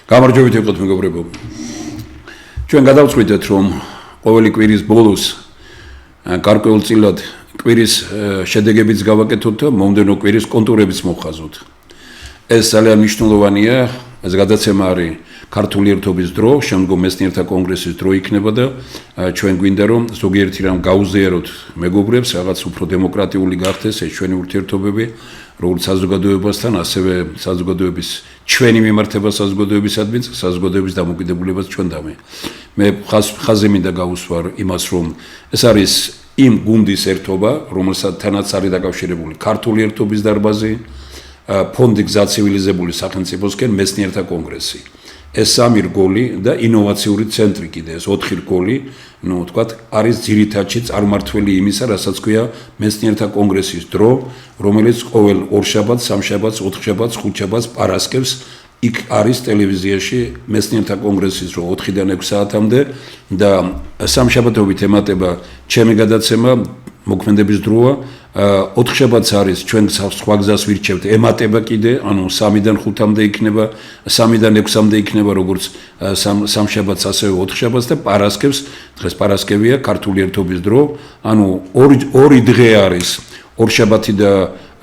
გამარჯვებით იყოთ მეგობრებო. ჩვენ გადავწყვიტეთ რომ ყოველი კვირის ბოლოს გარკვეულწილად კვირის შედეგებიც გავაკეთოთ და მომდევნო კვირის კონტურებიც მოვხაზოთ. ეს ძალიან მნიშვნელოვანია, ეს გადაცემა არის ქართული ერთობის დრო, შემდგომ მეცნიერთა კონგრესის დრო იქნება და ჩვენ გვინდა რომ ზოგიერთი რამ გაუზიაროთ მეგობრებს, რაღაც უფრო დემოკრატიული გახდეს ეს ჩვენი ურთიერთობები, როგორც საზოგადოებასთან, ასევე საზოგადოების ჩვენი მიმართება საზოგადოებისადმი, საზოგადოების დამოკიდებულებას ჩვენდამე. მე ხაზზე მინდა გავუსვარ იმას, რომ ეს არის იმ გუნდის ერთობა, რომელსათანაც არის დაკავშირებული ქართული ერთობის დარბაზი, ფონდი გზა ცივილიზებული სახელმწიფოსკენ, მეცნიერთა კონგრესი. ეს სამი რგოლი და ინოვაციური ცენტრი კიდე ეს 4 რგოლი, ну, თქვათ, არის ძირითადში წარმმართველი იმისა, რასაც ქვია მეცნიერთა კონგრესის დრო, რომელიც ყოველ ორშაბათს, სამშაბათს, ოთხშაბათს, ხუთშაბათს, პარასკევს იქ არის ტელევიზიაში მეცნიერთა კონგრესის დრო 4-დან 6 საათამდე და სამშაბათობით ემატება ჩემი გადაცემა მოქმედების დროა. 4 შაბათს არის ჩვენ სხვა გზას ვირჩევთ ემატება კიდე, ანუ 3-დან 5-მდე იქნება, 3-დან 6-მდე იქნება როგორც სამშაბათს ასევე 4 შაბათს და პარასკევს, დღეს პარასკევია ქართული ერთობის დრო, ანუ ორი დღე არის, ორშაბათი და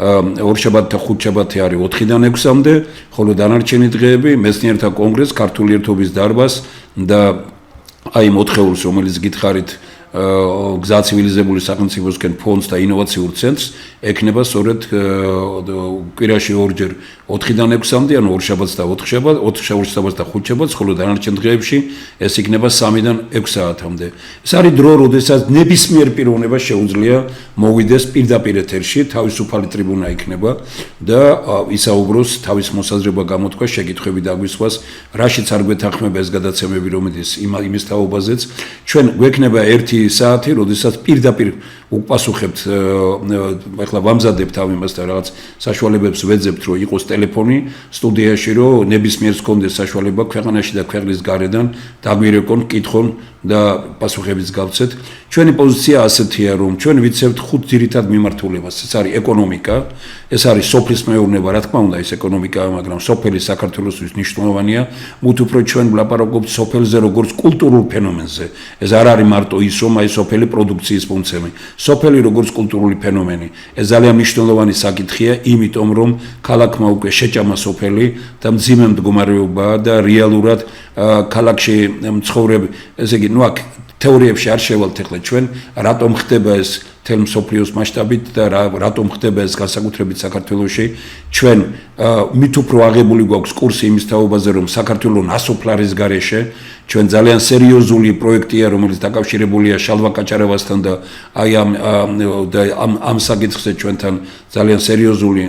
5 არის 4-დან 6-მდე, ხოლო დანარჩენი დღეები მეცნიერთა კონგრესს, ქართული ერთობის დარბაზს და აი იმ 4-ეულს, რომელიც გითხარით გზა ცივილიზებული სახელმწიფოსკენ ფონდს და ინოვაციურ ცენტრს ექნება სწორედ კვირაში ორჯერ 4-დან 6-მდე, ანუ ორშაბათს და 4 შაბათს და 5 შაბათს, ხოლო დანარჩენ დღეებში ეს იქნება 3-დან 6 საათამდე. ეს არის დრო, როდესაც ნებისმიერ პიროვნება შეუძლია მოვიდეს პირდაპირ ეთერში, თავისუფალი ტრიბუნა იქნება და ისაუბროს თავის მოსაზრება გამოთქვა, შეკითხვები დაგვისვას, რაშიც არ გვეთანხმება ეს გადაცემები, რომელიც იმის თაობაზეც ჩვენ გვექნება 1 საათი, როდესაც პირდაპირ უპასუხებთ, ახლა ვამზადებთ ამასთან რაღაც საშუალებებს ვეძებთ, რომ იყოს ტელეფონი სტუდიაში, რომ ნებისმიერს გქონდეს საშუალება ქვეყანაში და ქვეყნის გარედან დაგვირეკონ, კითხონ და პასუხებიც გავცეთ. ჩვენი პოზიცია ასეთია, რომ ჩვენ ვიცევთ 5 ძირითად მიმართულებას. ეს არის ეკონომიკა, ეს არის სოფლის მეურნეობა, რა თქმა უნდა, ეს ეკონომიკაა, მაგრამ სოფელი საქართველოსთვის მნიშვნელოვანია. მით უფრო ჩვენ ვლაპარაკობთ სოფელზე როგორც კულტურულ ფენომენზე. ეს არ არის მარტო ის, რომ აი სოფელი პროდუქციის პუნქტები. სოფელი როგორც კულტურული ფენომენი. ეს ძალიან მნიშვნელოვანი საკითხია, იმიტომ რომ ქალაქმა უკვე შეჭამა სოფელი და მძიმე მდგომარეობაა და რეალურად ქალაქში მცხოვრები, ესე იგი, ну აქ თეორიებში არ შევალთ ახლა ჩვენ, რატომ ხდება ეს თელ მსოფლიოს მასშტაბით და რატომ ხდება ეს განსაკუთრებით საქართველოში. ჩვენ მით უფრო აღებული გვაქვს კურსი იმის თაობაზე, რომ საქართველოს ნასოფლარის გარეშე ჩვენ ძალიან სერიოზული პროექტია, რომელიც დაკავშირებულია შალვა კაჭარავასთან და აი ამ საკითხზე ჩვენთან ძალიან სერიოზული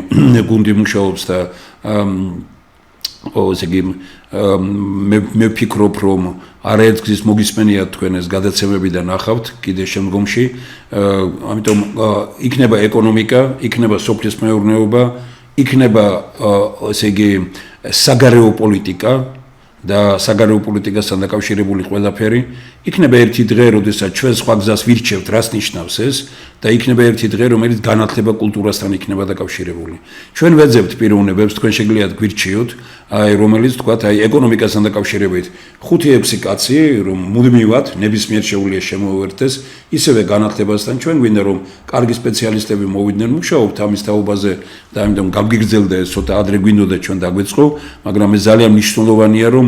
გუნდი მუშაობს და ესე იგი მე ვფიქრობ, რომ არაერთგზის მოგისმენიათ თქვენ ეს გადაცემები და ნახავთ კიდე შემდგომში, ამიტომ იქნება ეკონომიკა, იქნება სოფლის მეურნეობა, იქნება ესე იგი საგარეო პოლიტიკა და საგარეო პოლიტიკასთან დაკავშირებული ყველაფერი, იქნება ერთი დღე, როდესაც ჩვენ სხვა გზას ვირჩევთ, რას ნიშნავს ეს და იქნება ერთი დღე, რომელიც განათლება კულტურასთან იქნება დაკავშირებული. ჩვენ ვეძებთ პიროვნებებს, თქვენ შეგიძლიათ გვირჩიოთ, რომელიც თქვათ, აი ეკონომიკასთან დაკავშირებით 5-6 კაცი, რომ მუდმივად ნებისმიერ შეუძლია შემოვერთდეს, ისევე განათლებასთან ჩვენ გვინდა რომ კარგი სპეციალისტები მოვიდნენ, მუშაობთ ამის თაობაზე და ამიტომ გავგიგრძელდა ეს ცოტა ადრე გვინდოდა ჩვენ დაგვეწყო, მაგრამ ეს ძალიან მნიშვნელოვანია, რომ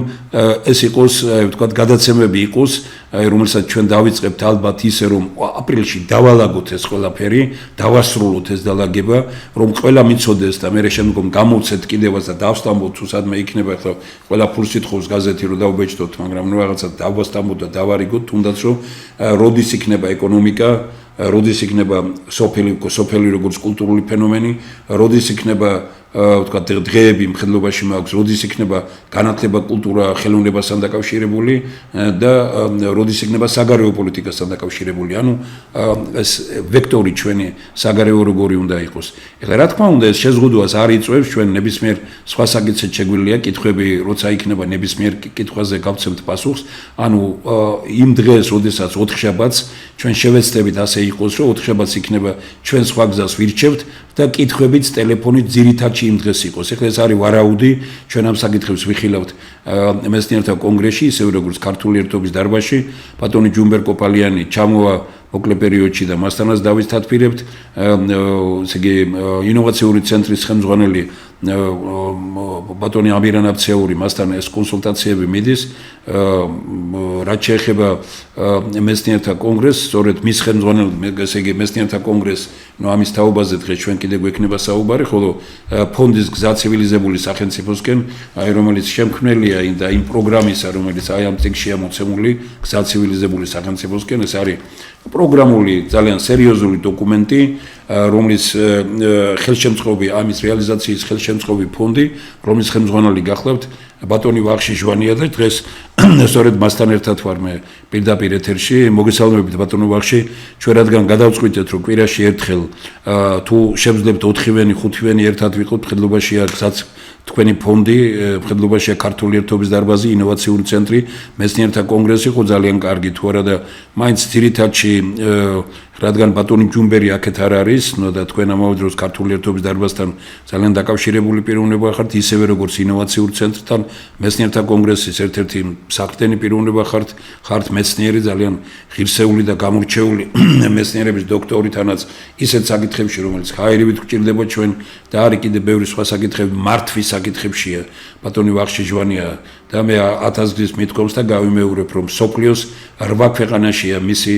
ეს იყოს, თქვათ, გადაცემები იყოს, რომელსაც ჩვენ დავიწყებთ ალბათ ისე, რომ აპრილში დავალაგოთ ეს ყველაფერი, დავასრულოთ ეს დალაგება, რომ ყველა მიცოდეს და მე შემდგომ გამოვცეთ კიდევაც და დავსტამბოთ თუ სადმე იქნება, ხო, ყველა ფულს ითხოვს გაზეთი რომ დავბეჭდოთ, მაგრამ ნუ რაღაცა დავასტამბოთ და დავარიგოთ, თუნდაც რომ როდის იქნება ეკონომიკა, როდის იქნება სოფელი როგორც კულტურული ფენომენი, როდის იქნება თქვა დღეები მხედველობაში მაქვს, როდის იქნება განათლება, კულტურა, ხელოვნებასთან დაკავშირებული და როდის იქნება საგარეო პოლიტიკასთან დაკავშირებული. ანუ ეს ვექტორი ჩვენი საგარეო როგორი უნდა იყოს. ეხლა რა თქმა უნდა ეს შეზღუდვას არ იწვევს, ჩვენ ნებისმიერ სხვა საკითხით შეგვიძლია კითხვები, როცა იქნება ნებისმიერ კითხვაზე გავცემთ პასუხს. ანუ იმ დღეს, როდესაც 4 შაბათს ჩვენ შევეცდებით ასე იყოს, რომ 4 შაბათს იქნება ჩვენ სხვა გზას ვირჩევთ და კითხვებიც ტელეფონით ძირითადში იმ დღეს იყოს. ეხლა ეს არის ვარაუდი, ჩვენ ამ საკითხებს ვიხილავთ მეცნიერთა კონგრესში, ისე როგორც ქართული ერთობის დარბაზში, ბატონი ჯუმბერ-კოპალიანი ჩამოვა მოკლე პერიოდში და მასთანაც დავით თათბირებთ, ესე იგი ინოვაციური ცენტრის ხელმძღვანელი ბატონი ამირან აბცეური მასთან ეს კონსულტაციები მიდის, რაც შეეხება მეცნიერთა კონგრესს, სწორედ მის ხელმძღვანელობით, ესე იგი მეცნიერთა კონგრესს, ამის თაობაზე დღეს ჩვენ კიდე გვექნება საუბარი, ხოლო ფონდის გზა ცივილიზებული სახელმწიფოსკენ, რომელიც შემქმნელია და იმ პროგრამისა, რომელიც ამ წიგნშია მოცემული, გზა ცივილიზებული სახელმწიფოსკენ, ეს არის პროგრამული ძალიან სერიოზული დოკუმენტი, რომლის ხელშემწყობი ამის რეალიზაციის ხელშემწყობი ფონდი, რომლის ხელმძღვანელი გახლავთ ბატონი ვახში ჟვანია და დღეს სწორედ მასთან ერთად ვარ მე პირდაპირ ეთერში. მოგესალმებით ბატონო ვახში, ჩვენ რადგან გადავწყვიტეთ რომ კვირაში ერთხელ თუ შევძლებთ 4-ვენი, 5-ვენი ერთად ვიყოთ, მხედ�ობაშია გზაც თქვენი ფონდი, მხედ�ობაშია ქართული ერთობის დარბაზი, ინოვაციური ცენტრი, მეცნიერთა კონგრესი ხო ძალიან კარგი თუ არა და მაინც ძირითადში რადგან ბატონი ჯუმბერი აქეთ არ არის, და თქვენ ამავე დროს ქართული ერთობის დარბაზთან ძალიან დაკავშირებული პიროვნება ხართ, ისევე როგორც ინოვაციური ცენტრთან, მეცნიერთა კონგრესის ერთ-ერთი საყრდენი პიროვნება ხართ მეცნიერი, ძალიან ღირსეული და გამორჩეული მეცნიერების დოქტორი, თანაც ისეთ საკითხებში, რომელიც ჰაერივით გვჭირდება ჩვენ და არის კიდე ბევრი სხვა საკითხები მართვის საკითხებშია. ბატონი ვახში ჟვანია და მე 1000 გზის მithkomს და გავიმეორებ, რომ სოფლიოს 8 ქვეყანაშია მისი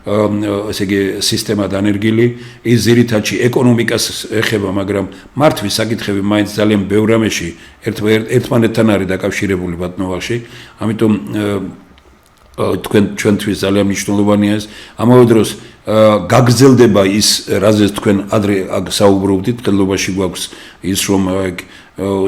ესე იგი სისტემა დანერგილი, ის ძირითადში ეკონომიკას ეხება, მაგრამ მართვის საკითხები მაინც ძალიან ბევრ რამეში ერთმანეთთან არის დაკავშირებული ბატონო ვახში, ამიტომ თქვენ ჩვენთვის ძალიან მნიშვნელოვანია ეს. ამავე დროს გაგრძელდება ის, რაზეც თქვენ ადრე საუბრობდით, მხედრობაში გვაქვს ის, რომ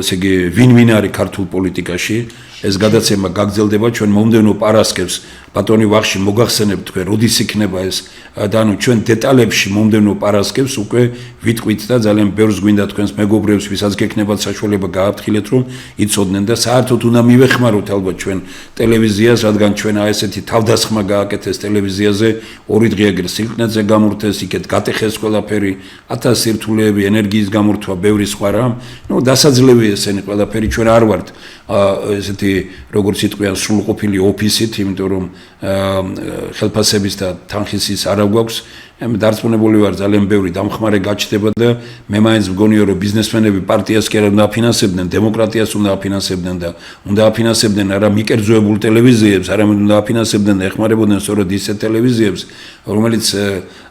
ესე იგი ვინ არის ქართულ პოლიტიკაში, ეს გადაცემა გაგრძელდება, ჩვენ მომდევნო პარასკევს ბატონი ვახში მოგახსენებთ თქვენ, როდის იქნება ეს და ჩვენ დეტალებში მომდევნო პარასკევს უკვე ვიტყვით და ძალიან ბევრს გვინდა თქვენს მეგობრებს, ვისაც გექნებათ საშუალება გააფრთხილეთ, რომ იცოდნენ და საერთოდ უნდა მივეხმაროთ ალბათ ჩვენ ტელევიზიას, რადგან ჩვენ ესეთი თავდასხმა გააკეთეს ტელევიზიაზე, 2 დღე ეგრე სილკნეზე გამორთეს, იქეთ გატეხეს ყველაფერი, 1000 სირთულეები, ენერგიის გამორთვა, ბევრი სხვა რამ, დასაძლევია ესენი ყველაფერი, ჩვენ არ ვართ ესეთი როგორც იტყვიან სრულყოფილი ოფისით, იმიტომ რომ ხელფასების და თანხის არ გვაქვს. დარწმუნებული ვარ ძალიან ბევრი დამხმარე გაჩნდება და მე მაინც მგონია რომ ბიზნესმენები პარტიას კი არ უნდა აფინანსებდნენ, დემოკრატიას უნდა აფინანსებდნენ და უნდა აფინანსებდნენ არა მიკერძოებულ ტელევიზიებს, არამედ უნდა აფინანსებდნენ, ეხმარებოდნენ სწორედ ისეთ ტელევიზიებს, რომელიც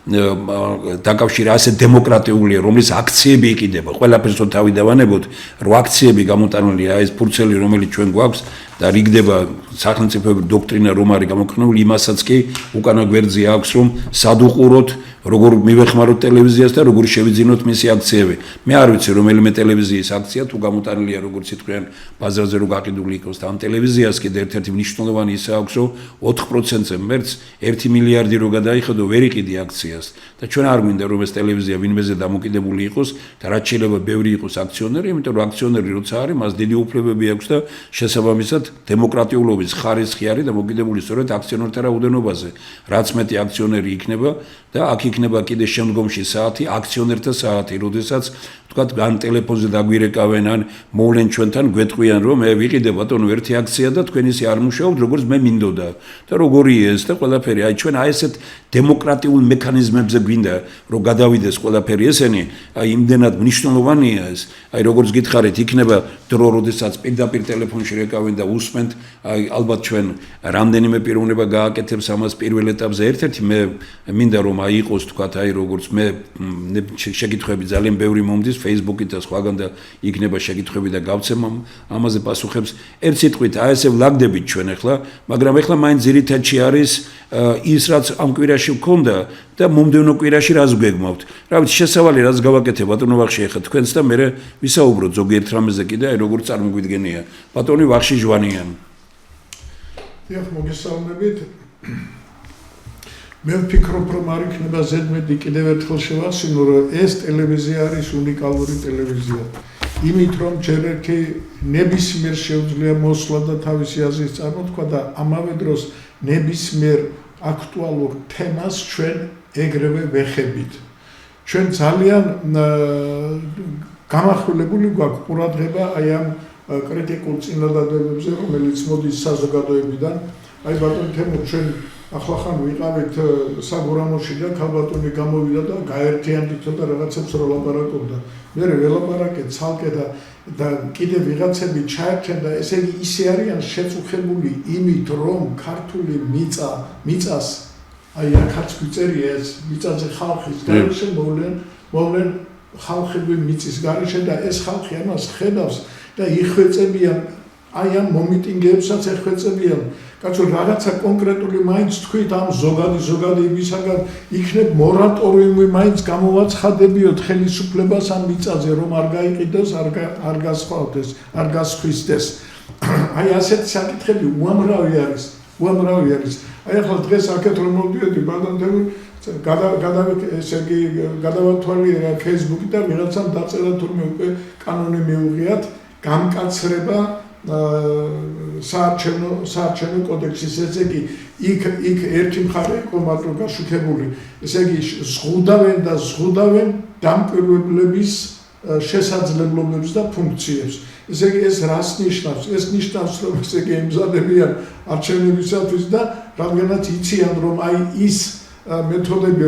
დაკავშირა ასე დემოკრატიულია, რომლის აქციები იყიდება. ყველაფერს თავი დავანებოთ, რომ აქციები გამოტანილია, ეს ფურცელი რომელიც ჩვენ გვაქვს და რიგდება სახელმწიფოებრივი დოქტრინა რომ არის გამოქვეყნებული, იმასაც კი უკანა გვერდზე აქვს, რომ სად უყუროთ, როგორ მივეხმაროთ ტელევიზიას და როგორ შევიძინოთ მისი აქციები. მე არ ვიცი რომელიმე ტელევიზიის აქცია თუ გამოტანილია როგორც იტყვიან ბაზარზე რო გაყიდული იყოს და ამ ტელევიზიას კიდე ერთ-ერთი მნიშვნელოვანი ისა აქვს, რომ 4%-ზე მერც 1 მილიარდი რო გადაიხედო, ვერ იყიდი აქციას და ჩვენ არ გვინდა რომ ეს ტელევიზია ვინმეზე დამოკიდებული იყოს და რაც შეიძლება ბევრი იყოს აქციონერი, იმიტომ რომ აქციონერი როცა არის, მას დიდი უფლებები აქვს და შესაბამისად დემოკრატიულობის ხარისხი არის დამოკიდებული სწორედ აქციონერთა რაოდენობაზე. რაც მეტი აქციონერი იქნება და აქ იქნება კიდე შემდგომში საათი, აქციონერთა საათი, როდესაც თქვათ ან ტელეფონზე დაგვირეკავენ, ან მოვლენ ჩვენთან, გვეტყვიან რომ მე ვიყიდე ბატონო ერთი აქცია და თქვენ ისე არ მუშაობთ როგორც მე მინდოდა და როგორია ეს და ყველაფერი. აი ჩვენ აი ესეთ დემოკრატიულ მექანიზმებზე გვინდა რომ გადავიდეს ყველაფერი ესენი, აი იმდენად მნიშვნელოვანია ეს. აი როგორც გითხარით, იქნება დრო, როდესაც პირდაპირ ტელეფონში რეკავენ და უსმენთ, აი ალბათ ჩვენ რამდენიმე პიროვნება გააკეთებს ამას პირველ ეტაპზე. ერთ-ერთი მე მინდა რომ აი იყოს თქვათ, აი როგორც მე შეკითხვები ძალიან ბევრი მომდის Facebook-ით და სხვაგან და იქნება შეკითხვები და გავცემ ამაზე პასუხებს. ერთ სიტყვით, აი ესე ვლაგდებით ჩვენ ახლა, მაგრამ ახლა მაინც ძირითადში არის ის რაც ამ კვირაში გქონდა და მომდევნო კვირაში რას გვეგმავთ. რა ვიცი, შესავალი რაც გავაკეთე ბატონო ვახში ახლა თქვენს და მე ვისაუბროთ ზოგიერთ რამეზე კიდე, აი როგორც წარმოგვიდგენია. ბატონი ვახში ჟვანიან. დიახ, მოგესალმებით. მე ვფიქრობ, რომ არ იქნება ზედმეტი კიდევ ერთხელ შევახსენო, რომ ეს ტელევიზია არის უნიკალური ტელევიზია. იმით, რომ ჯერ ერთი ნებისმიერ შეუძლია მოსვლა და თავისი აზრის წარმოთქვა და ამავე დროს ნებისმიერ აქტუალურ თემას ჩვენ ეგრევე ვეხებით. ჩვენ ძალიან გამახვილებული გვაქვს ყურადღება აი ამ კრიტიკულ წინადადებებზე, რომელიც მოდის საზოგადოებიდან. აი ბატონო თემურ, ჩვენ ახლახან ვიყავით საგურამოში და ქალბატონი გამოვიდა და გაერთიანდით და რაღაცებს რო ლაპარაკობდა. მე ველაპარაკეთ ცალკე და კიდე ვიღაცები ჩაერთენ და ესე იგი ისე არიან შეწუხებული იმით, რომ ქართული მიწას აი აქაც ვიწერია ეს მიწაზე ხალხის გარეშე მოვლენ ხალხები მიწის გარეშე და ეს ხალხი ამას ხედავს და იხვეწებიან აი ამ მომიტინგეებსაც ეხვეწებიან. კაცო რაღაცა კონკრეტული მაინც თქვით ამ ზოგადი იმისაგან იქნებ მორატორიუმი მაინც გამოვაცხადებიოთ ხელისუფლებას ამ მიწაზე რომ არ გაიყიდოს, არ გასხვავდეს, არ გასხვისდეს. აი ასეთი საკითხები უამრავი არის. აი ახლა დღეს აქეთ რომ მოვდიოდი ბატონო გადავათვალიერე Facebook-ი და ვიღაცამ დაწერა თურმე უკვე კანონი მიუღიათ გამკაცრება საარჩევნო კოდექსის, ესე იგი იქ ერთი მხარე იყო მარტო გაშუქებული, ესე იგი ზღუდავენ დამკვირვებლების შესაძლებლობებს და ფუნქციებს. ესე იგი ეს რას ნიშნავს? ეს ნიშნავს, რომ ესე იგი ემზადებიან არჩევნებისათვის და რადგანაც იციან, რომ აი ის მეთოდები,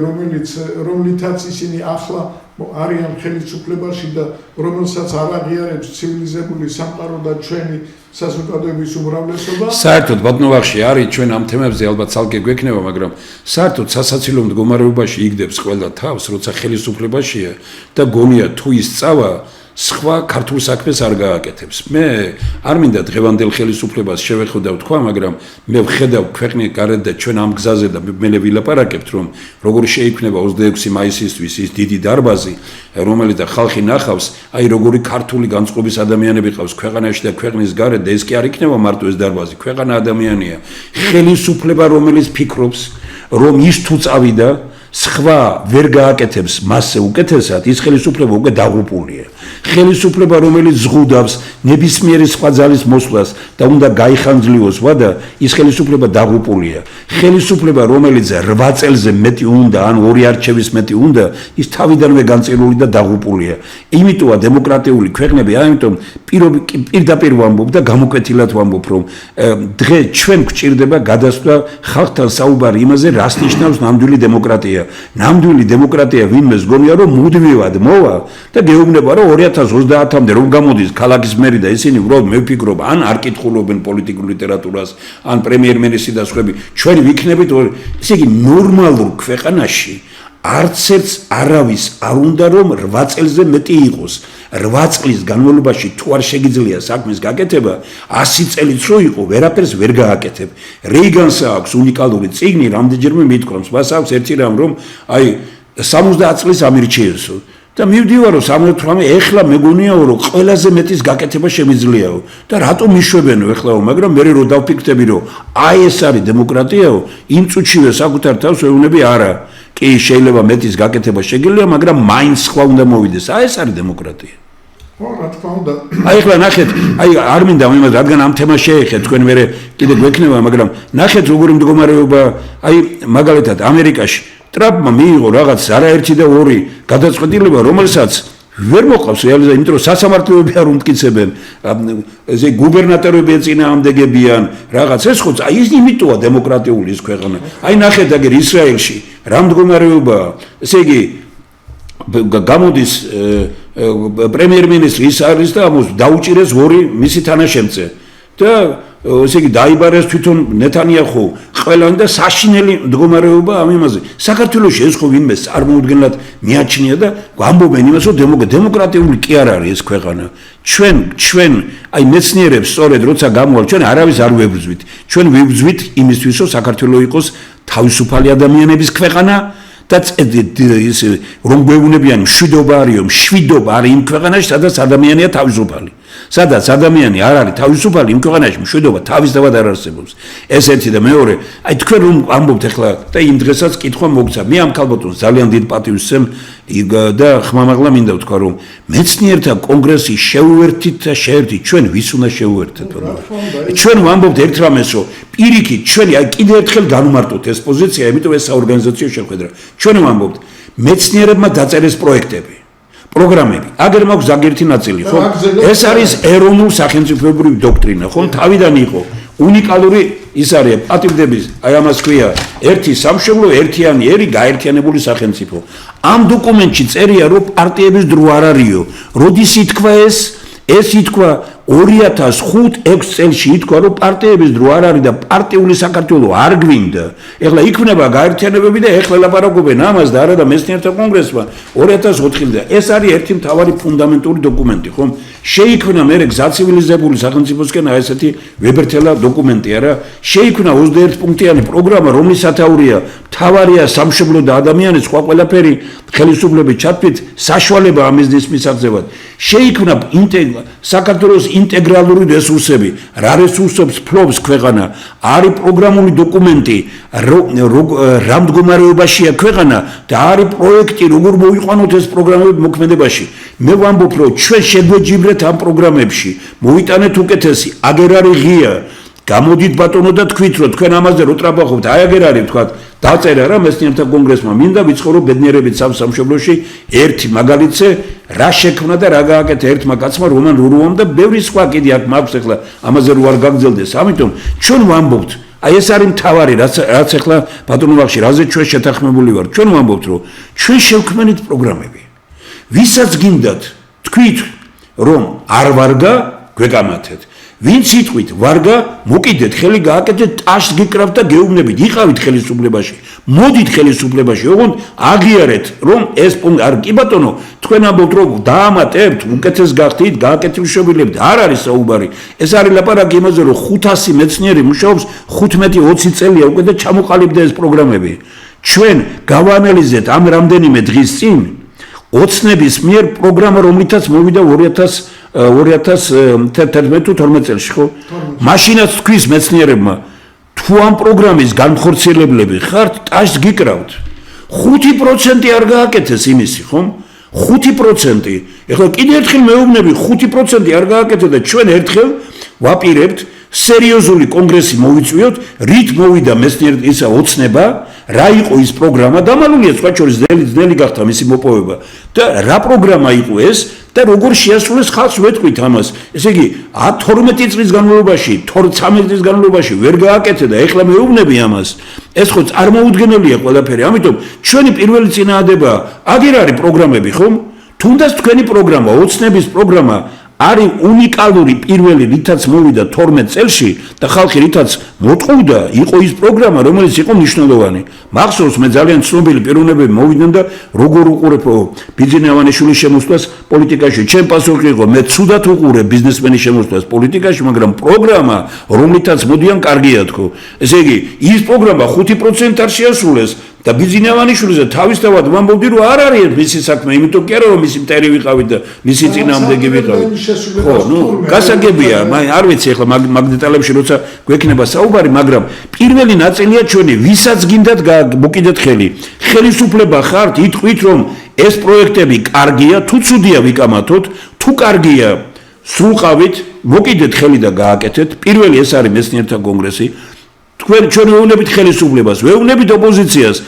რომლითაც ისინი ახლა არიან ხელისუფლებაში და რომელსაც არ აღიარებს ცივილიზებული სამყარო და ჩვენი საზოგადოების უმრავლესობა. საერთოდ ბატონო ვახში არის ჩვენ ამ თემებზე ალბათ ცალკე გვექნება, მაგრამ საერთოდ სასაცილო მდგომარეობაში იგდებს ყველა თავს, როცა ხელისუფლებაშია და გონია თუ ის წავა სხვა ქართულ საქმეს არ გააკეთებს. მე არ მინდა დღევანდელ ხელისუფლებას შევეხო და ვთქვა, მაგრამ მე ვხედავ ქვეყნის გარეთ და ჩვენ ამ გზაზე და მე ვილაპარაკებთ, რომ როგორ შეიქმნება 26 მაისისთვის ის დიდი დარბაზი, რომელიც და ხალხი ნახავს, აი როგორი ქართული განწყობის ადამიანები ყავს ქვეყანაში და ქვეყნის გარეთ და ეს კი არ იქნება მარტო ეს დარბაზი, ქვეყანა ადამიანია. ხელისუფლება რომელიც ფიქრობს, რომ ის თუ წავიდა სხვა ვერ გააკეთებს მასზე უკეთესად, ის ხელისუფლება უკვე დაღუპულია. ხელისუფლება რომელიც ზღუდავს ნებისმიერი სხვა ძალის მოსვლას და უნდა გაიხანძლიოს ვადა, ის ხელისუფლება დაღუპულია. ხელისუფლება რომელიც 8 წელზე მეტი უნდა, ან 2 არჩევის მეტი უნდა, ის თავიდანვე განწილული და დაღუპულია. იმიტომა დემოკრატიული ქვეყნები, ამიტომ პირდაპირ ვამბობ და გამოკვეთილად ვამბობ, რომ დღეს ჩვენ გვჭირდება გადასვლა ხალხთან საუბარი იმაზე, რას ნიშნავს ნამდვილი დემოკრატია. ნამდვილი დემოკრატია ვინმეს გონია, რომ მუდმივად მოვა და გეუბნება, რომ 2030-მდე რომ გამოდის ქალაქის მერი და ისინი უბრალოდ მე ვფიქრობ, ან არ კითხულობენ პოლიტიკურ ლიტერატურას, ან პრემიერ-მინისტრი და სხვები, ჩვენ ვიქნებით, ესე იგი ნორმალურ ქვეყანაში არც ერთს არავის არ უნდა რომ 8 წელზე მეტი იყოს. 8 წლის განმავლობაში თუ არ შეგიძლია საქმის გაკეთება, 100 წელიც რო იყო, ვერაფერს ვერ გააკეთებ. რეიგანს აქვს უნიკალური წიგნი, რამდენჯერმე მithქვამს, მას აქვს ერთი რამ, რომ აი 70 წლის ამირჩიესო. და მივდივარო 78 ეხლა მეგონიაო რომ ყველაზე მეტის გაკეთება შემიძლიაო და რატომ მიშვებენო ეხლაო, მაგრამ მე რო დავფიქრდები რომ აი ეს არის დემოკრატიაო, იმ წუთშივე საკუთარ თავს ვეუბნები არა, კი შეიძლება მეტის გაკეთება შეგიძლია, მაგრამ მაინც სხვა უნდა მოვიდეს. აი ეს არის დემოკრატია. ხო, რა თქმა უნდა. აი ეხლა ნახეთ, აი არ მინდა იმას, რადგან ამ თემას შეეხეთ, თქვენ მე კიდე გვექნება, მაგრამ ნახეთ როგორი მდგომარეობა, აი მაგალითად ამერიკაში ტრამპმა მიიღო რაღაც არაერთი და 2 გადაწყვეტილება, რომელსაც ვერ მოყავს რეალიზება, იმიტომ რომ სასამართლოები არ უმტკიცებენ, ესე გუბერნატორები ეწინააღმდეგებიან რაღაც, ეს ხო აი ის იმიტოა დემოკრატიული ის ქვეყანა. აი ნახეთ აგერ ისრაელში რა მდგომარეობაა, ესე იგი გამოდის პრემიერ-მინისტრი ის არის და ამას დაუჭირეს 2 მისი თანაშემწე და ესე იგი დაიბარეს თვითონ ნეთანიახუ ყველანი და საშინელი მდგომარეობა ამ იმაზე. საქართველოში ეს ხო ვინმეს წარმოუდგენლად მიაჩნია და ამბობენ იმას, რომ დემოკრატიული კი არ არის ეს ქვეყანა. ჩვენ აი მეცნიერებს სწორედ როცა გამოვალ, ჩვენ არავის არ ვებრძვით. ჩვენ ვიბრძვით იმისთვის, რომ საქართველო იყოს თავისუფალი ადამიანების ქვეყანა და ის რომ გვეუბნებიან მშვიდობა არისო, მშვიდობა არის იმ ქვეყანაში, სადაც ადამიანია თავისუფალი. სადაც ადამიანი არ არის თავისუფალი, იმ ქვეყანაში მშვიდობა თავისთავად არ არსებობს. ეს ერთი და მეორე, აი თქვენ რომ ამბობთ ახლა და იმ დღესაც კითხვა მოგცა. მე ამ ქალბატონს ძალიან დიდ პატივს ვსემ და ხმამაღლა მინდა ვთქვა, რომ მეცნიერთა კონგრესი შევერთით და შეერთით, ჩვენ ვის უნდა შევერთეთ? ჩვენ ვამბობთ ერთ რამეს, რომ პირიქით ჩვენი აი კიდევ ერთხელ განვმარტოთ ეს პოზიცია, იმიტომ ეს საორგანიზაციო შეხვედრა. ჩვენ ვამბობთ მეცნიერებმა დაწერეს პროექტები. პროგრამები. აგერ მაქვს ზოგიერთი ნაწილი, ხო? ეს არის ეროვნულ სახელმწიფოებრივი დოქტრინა, ხო? თავიდან იყო უნიკალური ის არის პატივდების, აი ამას ქვია ერთი სამშობლო, ერთიანი ერი, გაერთიანებული სახელმწიფო. ამ დოკუმენტში წერია, რომ პარტიების დრო არ არისო. როდის ითქვა ეს ითქვა 2005-6 წელში ითქვა, რომ პარტიების დრო არ არის და პარტიული საქართველო არ გვინდა. ეხლა იქნება გაერთიანებები და ეხლა ლაპარაკობენ ამას და არა და მეცნიერთა კონგრესმა 2004 წელს. ეს არის ერთი მთავარი ფუნდამენტური დოკუმენტი, ხომ? შეიქმნა მე გზა ცივილიზებული სახელმწიფოსკენ აი ესეთი ვებერთელა დოკუმენტი, არა? შეიქმნა 21 პუნქტიანი პროგრამა, რომლის სათაურია მთავარია სამშობლო და ადამიანის სხვა ყველაფერი ხელისუფლების ჩათვლით საშუალება ამ მიზნის მისაღებად. შეიქმნა საქართველოს ინტეგრალური რესურსები, რა რესურსებს ფლობს ქვეყანა, არის პროგრამული დოკუმენტი, რა მდგომარეობაშია ქვეყანა და არის პროექტი, როგორ მოიყვანოთ ეს პროგრამები მოქმედებაში. მე ვამბობ, რომ ჩვენ შეგვეჯიბრეთ ამ პროგრამებში, მოვიტანეთ უკეთესი, აგერ არის ღია. გამოდით ბატონო და თქვით, რომ თქვენ ამაზე რო ტრაბახობთ, აი აგერ არის თქვათ, დაწერა რა მეცნიერთა კონგრესმა, მინდა ვიცხოვრო ბედნიერებით სამშობლოში ერთი მაგალითზე რა შექმნა და რა გააკეთა ერთმა კაცმა რომან რურუამ და ბევრი სხვა კიდე აქ მაქვს ახლა ამაზე რო არ გაგძელდეს. ამიტომ ჩვენ ვამბობთ, აი ეს არის მთავარი რაც ახლა ბატონო ბახში რაზე ჩვენ შეთანხმებული ვართ. ჩვენ ვამბობთ, რომ ჩვენ შევქმნით პროგრამები. ვისაც გინდათ თქვით, რომ არ ვარგა გვეკამათეთ. ვინც იტყვით ვარგა მოკიდეთ ხელი გააკეთეთ ტაშს გიკრავთ და გეუბნებით იყავით ხელისუფლებაში მოდით ხელისუფლებაში ოღონდ აღიარეთ რომ ეს პუნქტი არ კი ბატონო თქვენ ამბობთ რომ დაამატებთ უკეთეს გახდით გააკეთებშობილებთ არ არის საუბარი ეს არის ლაპარაკი იმაზე რომ 500 მეცნიერი მუშაობს 15-20 წელია უკვე და ჩამოყალიბდა ეს პროგრამები ჩვენ გავანალიზეთ ამ რამდენიმე დღის წინ ოცნების მიერ პროგრამა რომლითაც მოვიდა 2011-12 წელში ხო? მაშინაც თქვის მეცნიერებმა თუ ამ პროგრამის განხორციელებლები ხართ, ტაშს გიკრავთ. 5% არ გააკეთეს იმისი, ხომ? 5%. ეხლა კიდე ერთხელ მეუბნები 5% არ გააკეთეთ და ჩვენ ერთხელ ვაპირებთ სერიოზული კონგრესი მოვიწვიოთ, რით მოვიდა მეცნიერთა ისა ოცნება, რა იყო ის პროგრამა, დამალულია სხვა შორის ძნელი გახდა მისი მოპოვება და რა პროგრამა იყო ეს და როგორ შეასრულეს ხალხს ვეთქვით ამას. ესე იგი 12 წლის განმავლობაში, 13 წლის განმავლობაში ვერ გააკეთე და ეხლა მეუბნები ამას. ეს ხო წარმოუდგენელია ყველაფერი. ამიტომ ჩვენი პირველი წინააღმდეგობა აგერ არის პროგრამები, ხომ? თუნდაც თქვენი პროგრამა, ოცნების პროგრამა არის უნიკალური პირველი რითაც მოვიდა 12 წელში და ხალხი რითაც მოტყუდა იყო ის პროგრამა რომელიც იყო მნიშვნელოვანი. მახსოვს მე ძალიან ცნობილი პიროვნებები მოვიდნენ და როგორ უყურებ ბიძინა ავანიშვილის შემოსვლას პოლიტიკაში. ჩემ პასუხი იყო მე ცუდად უყურებ ბიზნესმენის შემოსვლას პოლიტიკაში, მაგრამ პროგრამა რომლითაც მოდიან კარგია თქო. ესე იგი ის პროგრამა 5% არ შეასრულეს და ბიძინა ავანიშვილზე თავისთავად ვამბობდი რომ არ არის მისი საქმე, იმიტომ კი არა რომ მისი მტერი ვიყავით და მისი წინააღმდეგი ვიყავით. ხო, ნუ გასაგებია, არ ვიცი ახლა მაგ დეტალებში როცა გვექნება საუბარი, მაგრამ პირველი ნაწილია ჩვენი, ვისაც გინდათ მოკიდეთ ხელი. ხელისუფლება ხართ, იტყვით რომ ეს პროექტები კარგია, თუ ცუდია ვიკამათოთ, თუ კარგია სრულყავით, მოკიდეთ ხელი და გააკეთეთ. პირველი ეს არის მეცნიერთა კონგრესი. ჩვენ ვეუბნებით ხელისუფლებას, ვეუბნებით ოპოზიციას.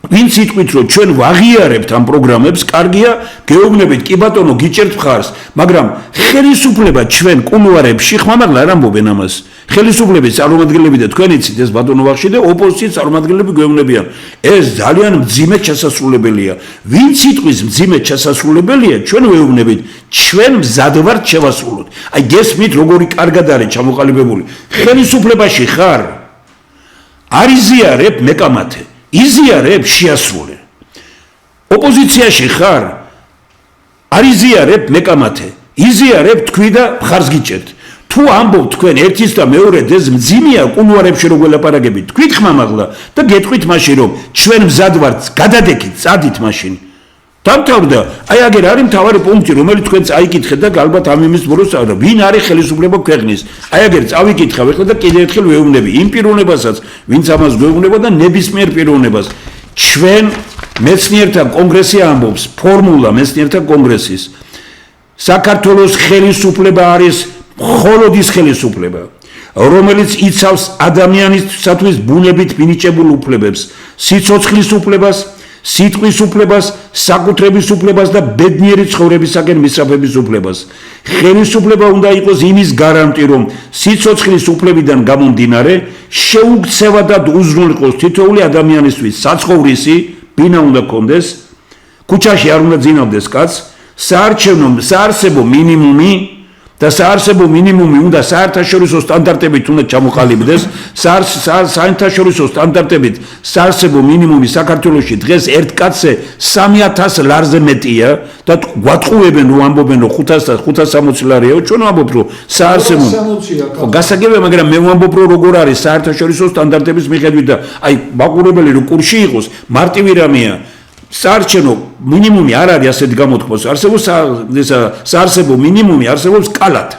ვინც იტყვით რომ ჩვენ ვაღიარებთ ამ პროგრამებს, კარგია, გეუბნებით კი ბატონო გიჭერთ მხარს, მაგრამ ხელისუფლება ჩვენ კულუარებში ხმამაღლა არ ამბობენ ამას. ხელისუფლების წარმომადგენლები და თქვენ იცით ეს ბატონო ბახში და ოპოზიციის წარმომადგენლები გვეუბნებიან. ეს ძალიან მძიმე ჩასასრულებელია. ვინც იტყვის მძიმე ჩასასრულებელია, ჩვენ ვეუბნებით, ჩვენ მზად ვართ შევასრულოთ. აი გესმით როგორი კარგად არის ჩამოყალიბებული. ხელისუფლებაში ხარ არ იზიარებ მეკამათე, იზიარებ შეასრულე. ოპოზიციაში ხარ არ იზიარებ მეკამათე, იზიარებ თქვი და მხარს გიჭერთ. თუ ამბობთ თქვენ ერთის და მეორედ ეს მძიმეა კულუარებში როგორ ლაპარაკებით, თქვით ხმამაღლა და გეტყვით მაშინ რომ ჩვენ მზად ვართ, გადადეკით, წადით მაშინ. დამთავრდა, აი აგერ არის მთავარი პუნქტი, რომელიც თქვენ წაიკითხეთ და ალბათ ამ იმის ბუროს წავდა. ვინ არის ხელისუფლება ქვეყნის? აი აგერ წავიკითხავ ახლა და კიდევ ერთხელ ვეუბნები იმ პიროვნებასაც, ვინც ამას გვეუბნება და ნებისმიერ პიროვნებას. ჩვენ მეცნიერთა კონგრესი ამბობს, ფორმულა მეცნიერთა კონგრესის. საქართველოს ხელისუფლება არის მხოლოდ ის ხელისუფლება, რომელიც იცავს ადამიანისათვის ბუნებით მინიჭებულ უფლებებს, სიცოცხლის უფლებას, სიტყვის უფლებას, საკუთრების უფლებას და ბედნიერი ცხოვრებისაკენ მისწრაფების უფლებას. ხელისუფლება უნდა იყოს იმის გარანტი, რომ სიცოცხლის უფლებიდან გამომდინარე შეუქცევადად უზრუნველყოს თითოეული ადამიანისთვის საცხოვრისი, ბინა უნდა კონდეს, ქუჩაში არ უნდა ძინავდეს კაცს, საარსებო მინიმუმი და საარსებო მინიმუმი უნდა საერთაშორისო სტანდარტებით უნდა ჩამოყალიბდეს. საერთაშორისო სტანდარტებით საარსებო მინიმუმი საქართველოში დღეს ერთ კაცზე 3000 ლარზე მეტია და გვატყუებენ რომ ამბობენ რომ 560 ლარია. ჩვენ ვამბობთ რომ საარსებო გასაგებია, მაგრამ მე ვამბობ რომ როგორ არის საერთაშორისო სტანდარტების მიხედვით და აი მაყურებელი რო კურსში იყოს მარტივი რამეა. საარჩევნო მინიმუმი არ არის ასეთი გამოთქმას. არსებობს საარსებო მინიმუმი არსებობს კალათ.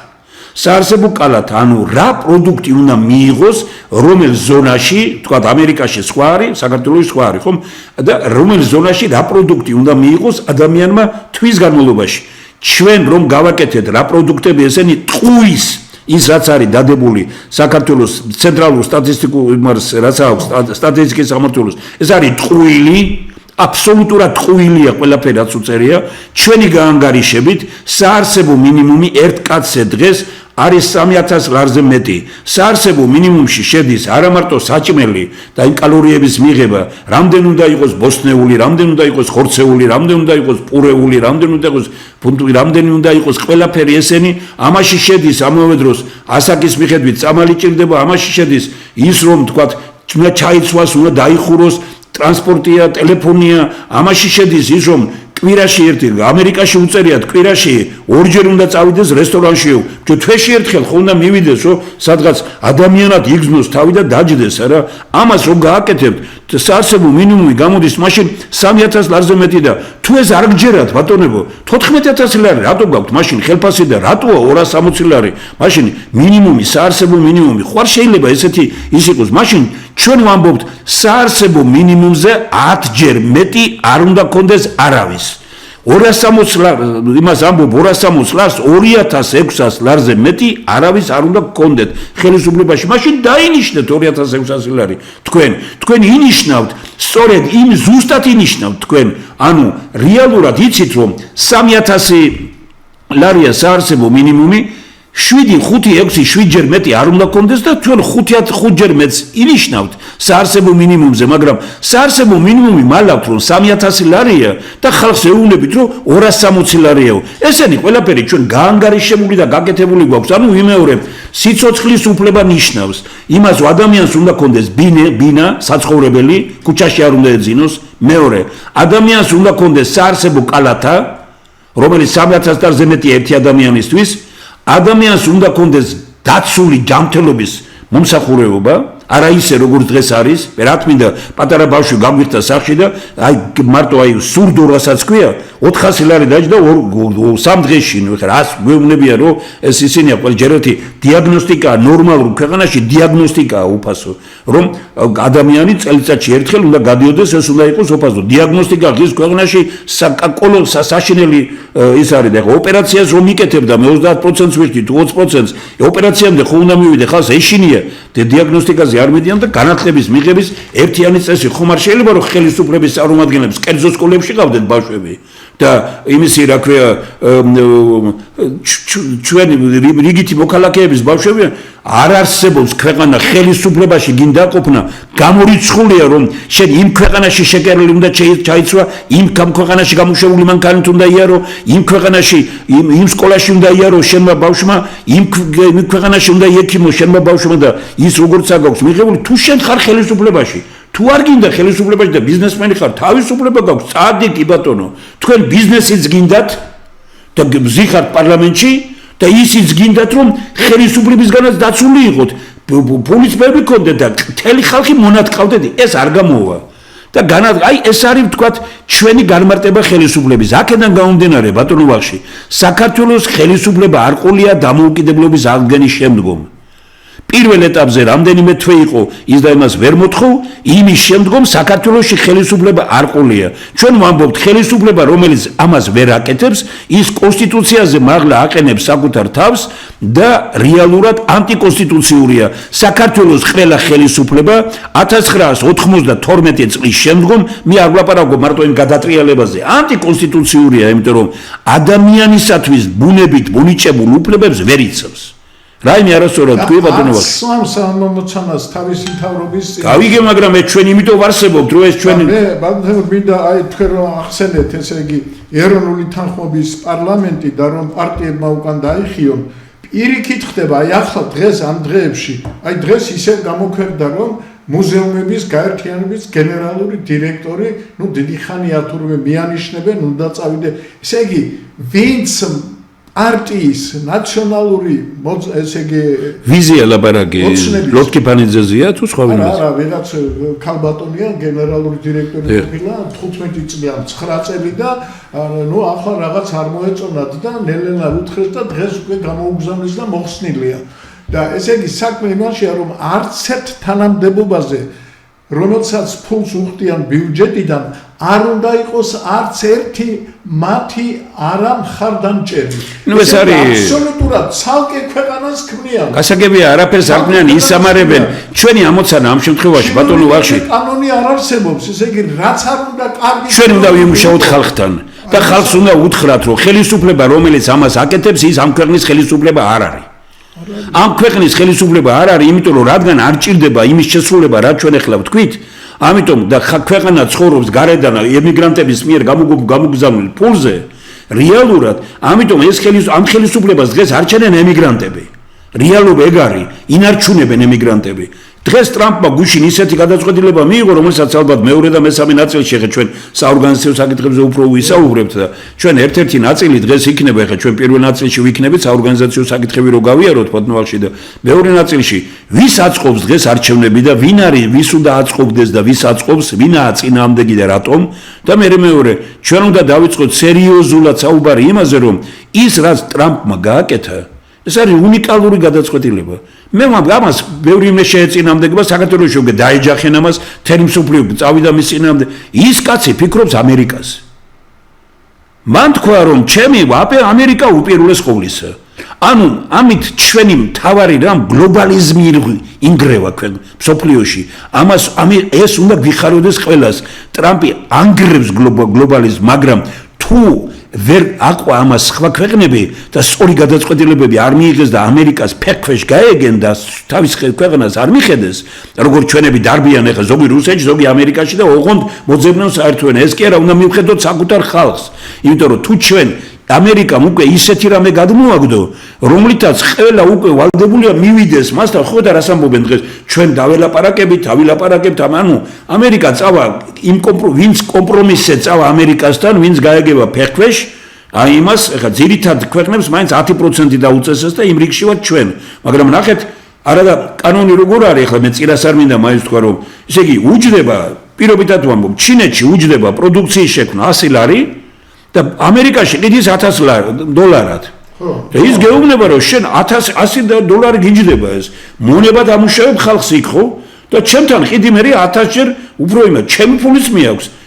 საარსებო კალათ, ანუ რა პროდუქტი უნდა მიიღოს, რომელ ზონაში, თქვა ამერიკაში სხვა არის, საქართველოში სხვა არის, ხომ? და რომელ ზონაში რა პროდუქტი უნდა მიიღოს ადამიანმა თვის განმავლობაში. ჩვენ რომ გავაკეთეთ რა პროდუქტები ესენი ტყუის ის რაც არის დადებული საქართველოს ცენტრალურ სტატისტიკურ რაც აქვს სტატისტიკის სამმართველოს, ეს არის ტყუილი. აბსოლუტურად ტყუილია ყველაფერი რაც უწერია. ჩვენი გაანგარიშებით საარსებო მინიმუმი ერთ კაცზე დღეს არის 3000 ლარზე მეტი. საარსებო მინიმუმში შედის არა მარტო საჭმელი და იმ კალორიების მიღება, რამდენი უნდა იყოს ბოსტნეული, რამდენი უნდა იყოს ხორცეული, რამდენი უნდა იყოს პურეული, რამდენი უნდა იყოს ფუნტული, რამდენი უნდა იყოს ყველაფერი ესენი. ამაში შედის ამავე დროს ასაკის მიხედვით წამალი ჭირდება, ამაში შედის ის რომ თქვა უნდა ჩაიცვას, უნდა დაიხუროს ტრანსპორტია, ტელეფონია, ამაში შედის ის რომ კვირაში ერთი ამერიკაში უწერიათ კვირაში ორჯერ უნდა წავიდეს რესტორანში, თვეში ერთხელ ხო უნდა მივიდეს რომ სადღაც ადამიანად იგზნოს თავი და დაჯდეს, არა? ამას რომ გააკეთებთ, საარსებო მინიმუმი გამოდის მაშინ 3000 ლარზე მეტი და თუ ეს არ გჯერათ ბატონებო 14000 ლარი რატო გაქვთ მაშინ ხელფასი და რატოა 260 ლარი? მაშინ მინიმუმი, საარსებო მინიმუმი ხوار შეიძლება ესეთი ის იყოს. მაშინ ჩვენ ვამბობთ საარსებო მინიმუმზე 10ჯერ მეტი არ უნდა კონდეს არავის. 260 ლარ, იმას ამბობ 260 ლარს 2600 ლარზე მეტი არავის არ უნდა გქონდეთ ხელისუფლებაში. მაშინ დაინიშნეთ 2600 ლარი. თქვენ ინიშნავთ, სწორედ იმ ზუსტად ინიშნავთ თქვენ. ანუ რეალურად იცით რომ 3000 ლარია საარსებო მინიმუმი, 7-6-7ჯერ მეტი არ უნდა გქონდეს და თქვენ 5-ჯერ მეტს ინიშნავთ საარსებო მინიმუმზე, მაგრამ საარსებო მინიმუმი მალავთ რომ 3000 ლარია და ხალხს ეუბნებით რომ 260 ლარიაო. ესენი ყველაფერი ჩვენ გაანგარიშებული და გაკეთებული გვაქვს. ანუ ვიმეორებ, სიცოცხლის უფლება ნიშნავს იმას რომ ადამიანს უნდა გქონდეს ბინა, საცხოვრებელი, ქუჩაში არ უნდა ეძინოს. მეორე, ადამიანს უნდა გქონდეს საარსებო კალათა, რომელიც 3000 ლარზე მეტი ერთი ადამიანისთვის. ადამიანს უნდა გქონდეს დაცული ჯანმრთელობის მომსახურება, არა ისე როგორც დღეს არის. რა თქმა პატარა ბავშვი გამგვიხდა სახში და აი მარტო აი სურდო რასაც ქვია 400 ლარი დაჯდა 3 დღეში. ნუ ხა რას გვეუბნებია რომ ეს ისინია ყველა ჯერეთი დიაგნოსტიკა ნორმალურ ქვეყანაში დიაგნოსტიკაა უფასო, რომ ადამიანი წელიწადში ერთხელ უნდა გადიოდეს, ეს უნდა იყოს უფასო. დიაგნოსტიკა ღირს ქვეყანაში საშინელი ის არის და ოპერაციას რომ იკეთებდა მე 30%-ს ვიხდი თუ 20%-ს ოპერაციამდე ხო უნდა მივიდე ხალხს ეშინია და დიაგნოსტიკაზე არ მიდიან და განათლების მიღების ერთიანი წესი ხომ არ შეიძლება რომ ხელისუფლების წარმომადგენლებს კერძო სკოლებში ყავდეთ ბავშვები და იმისი რა ქვია ჩვენი რიგითი მოქალაქეების ბავშვები არ არსებობს ქვეყანა ხელისუფლებაში გინდა ყოფნა გამორიცხულია რომ შენ იმ ქვეყანაში შეკერილი უნდა ჩაიცვა, იმ ქვეყანაში გამოშვებული მანქანით უნდა იარო, იმ ქვეყანაში იმ სკოლაში უნდა იარო შენმა ბავშვმა, იმ ქვეყანაში უნდა იექიმო შენმა ბავშვმა და ის როგორც აქვს მიღებული თუ შენ ხარ ხელისუფლებაში. თუ არ გინდა ხელისუფლებაში და ბიზნესმენი ხარ, თავისუფლება გაქვს, წადიკი ბატონო. თქვენ ბიზნესიც გინდათ და გზიხართ პარლამენტში და ისიც გინდათ რომ ხელისუფლებისგანაც დაცული იყოთ. ფულის ბევრი გქონდეთ და მთელი ხალხი მონათყავდეთ, ეს არ გამოვა. და აი ეს არის ვთქვათ ჩვენი განმარტება ხელისუფლების. აქედან გამომდინარე ბატონო ბახში, საქართველოს ხელისუფლება არ ყოლია დამოუკიდებლობის აღდგენის შემდგომ. პირველ ეტაპზე რამდენიმე თვე იყო ის და იმას ვერ მოთხოვ, იმის შემდგომ საქართველოში ხელისუფლება არ ყოლია. ჩვენ ვამბობთ ხელისუფლება, რომელიც ამას ვერ აკეთებს, ის კონსტიტუციაზე მაღლა აყენებს საკუთარ თავს და რეალურად ანტიკონსტიტუციურია. საქართველოს ყველა ხელისუფლება 1992 წლის შემდგომ მე არ ვლაპარაკობ მარტო იმ გადატრიალებაზე. ანტიკონსტიტუციურია, იმიტომ რომ ადამიანისათვის ბუნებით მონიჭებულ უფლებებს ვერ იცავს. რაიმე არასწორად თქვი ბატონო ვახში. სამ მომცანას თავისი მთავრობის გავიგე, მაგრამ მე ჩვენ იმიტომ ვარსებობთ, რომ ეს ჩვენ მე ბატონო მინდა აი თქვენ რომ ახსენეთ, ესე იგი ეროვნული თანხმობის პარლამენტი და რომ პარტიებმა უკან დაიხიონ, პირიქით ხდება აი ახლა დღეს ამ დღეებში, აი დღეს ისე გამოქვეყნდა რომ მუზეუმების გაერთიანების გენერალური დირექტორი, ნუ დიდი ხანია თურმე მიანიშნებენ, უნდა წავიდე. ესე იგი, ვინც პარტიის ნაციონალური ესე იგი ვიზია ლაპარაკი ლოტკიპანიძეზეა თუ სხვა ვინმე? არა, ვიღაც ქალბატონია გენერალური დირექტორი ყოფილა 15 წლიან 9 წელი და ნუ ახლა რაღაც არ მოეწონათ და ნელ-ნელა უთხრეს და დღეს უკვე გამოუგზავნეს და მოხსნილია. და ესე იგი საქმე იმაშია რომ არც ერთ თანამდებობაზე რომელსაც ფულს უხდიან ბიუჯეტიდან არ უნდა იყოს არც ერთი მათი არა მხარდამჭერი. ნუ ეს არის აბსოლუტურად ცალკე ქვეყანას ქმნიან. გასაგებია, არაფერს არ ქმნიან, ისამარებენ. ჩვენი ამოცანა ამ შემთხვევაში ბატონო ვახში კანონი არ არსებობს, ესე იგი რაც არ უნდა კარგი ჩვენ უნდა ვიმუშაოთ ხალხთან და ხალხს უნდა უთხრათ, რომ ხელისუფლება რომელიც ამას აკეთებს, ის ამ ქვეყნის ხელისუფლება არ არის. ამ ქვეყნის ხელისუფლება არ არის, იმიტომ რომ რადგან არ ჭირდება იმის შესრულება, რაც ჩვენ ახლა ვთქვით, ამიტომ და ქვეყანა ცხოვრობს გარედან ემიგრანტების მიერ გამოგზავნილ ფულზე, რეალურად, ამიტომ ეს ამ ხელისუფლებას დღეს არჩენენ ემიგრანტები. რეალობა ეგ არის, ინარჩუნებენ ემიგრანტები. დღეს ტრამპმა გუშინ ისეთი გადაწყვეტილება მიიღო, რომელსაც ალბათ მეორე და მესამე ნაწილში ხე ჩვენ საორგანიზაციო საკითხებზე უფრო ვისაუბრებთ და ჩვენ ერთ-ერთი ნაწილი დღეს იქნება, ხე ჩვენ პირველ ნაწილში ვიქნებით საორგანიზაციო საკითხები რო გავიაროთ ბატონოვში და მეორე ნაწილში ვის აწყობს დღეს არჩევნები და ვინ არის, ვის უნდა აწყობდეს და ვის აწყობს, ვინაა წინააღმდეგი და რატომ და მეორე ჩვენ უნდა დავიწყოთ სერიოზულად საუბარი იმაზე, რომ ის რაც ტრამპმა გააკეთა ეს არის უნიკალური გადაწყვეტილება. მე ამას ბევრი მე შეეწინააღმდეგება საქართველოში უკვე დაეჯახენ ამას, თერი მსოფლიო წავიდა მის წინააღმდეგ. ის კაცი ფიქრობს ამერიკას. მან თქვა რომ ჩემი ამერიკა უპირველეს ყოვლისა. ანუ ამით ჩვენი მთავარი რამ გლობალიზმი ინგრევა ჩვენ მსოფლიოში. ამას ეს უნდა გვიხაროდეს ყველას. ტრამპი ანგრევს გლობალიზმს, მაგრამ თუ ვერ აყვა ამას სხვა ქვეყნები და სწორი გადაწყვეტილებები არ მიიღეს და ამერიკას ფეხქვეშ გაეგენ და თავის ქვეყანას არ მიხედეს, როგორც ჩვენები დარბიან ახლა ზოგი რუსეთში, ზოგი ამერიკაში და ოღონდ მოძებნონ საერთოდ ეს კი არა, უნდა მივხედოთ საკუთარ ხალხს. იმიტომ რომ თუ ჩვენ ამერიკამ უკვე ისეთი რამე გადმოაგდო, რომლითაც ყველა უკვე ვალდებულია მივიდეს მასთან, ხო და რას ამბობენ დღეს, ჩვენ დავილაპარაკებთ, ანუ ამერიკა წავა იმ ვინც კომპრომისზე წავა ამერიკასთან, ვინც გაეგება ფეხქვეშ, აი იმას, ეხლა ძირითად ქვეყნებს მაინც 10% დაუწესეს და იმ რიგში ვართ ჩვენ. მაგრამ ნახეთ, არა და კანონი როგორ არის, ეხლა მე წირას არ მინდა მაინც თქვა რომ, ესე იგი უჯდება, პირობითად ვამბობ, ჩინეთში უჯდება პროდუქციის შექმნა 100 ლარი და ამერიკაში ყიდის $1000. ის გეუბნება რომ შენ $100 გიჯდება ეს. მონება დამუშავებ ხალხს იქ ხო? და ჩემთან ყიდი მე 1000 ჯერ უფრო იმა ჩემი ფულის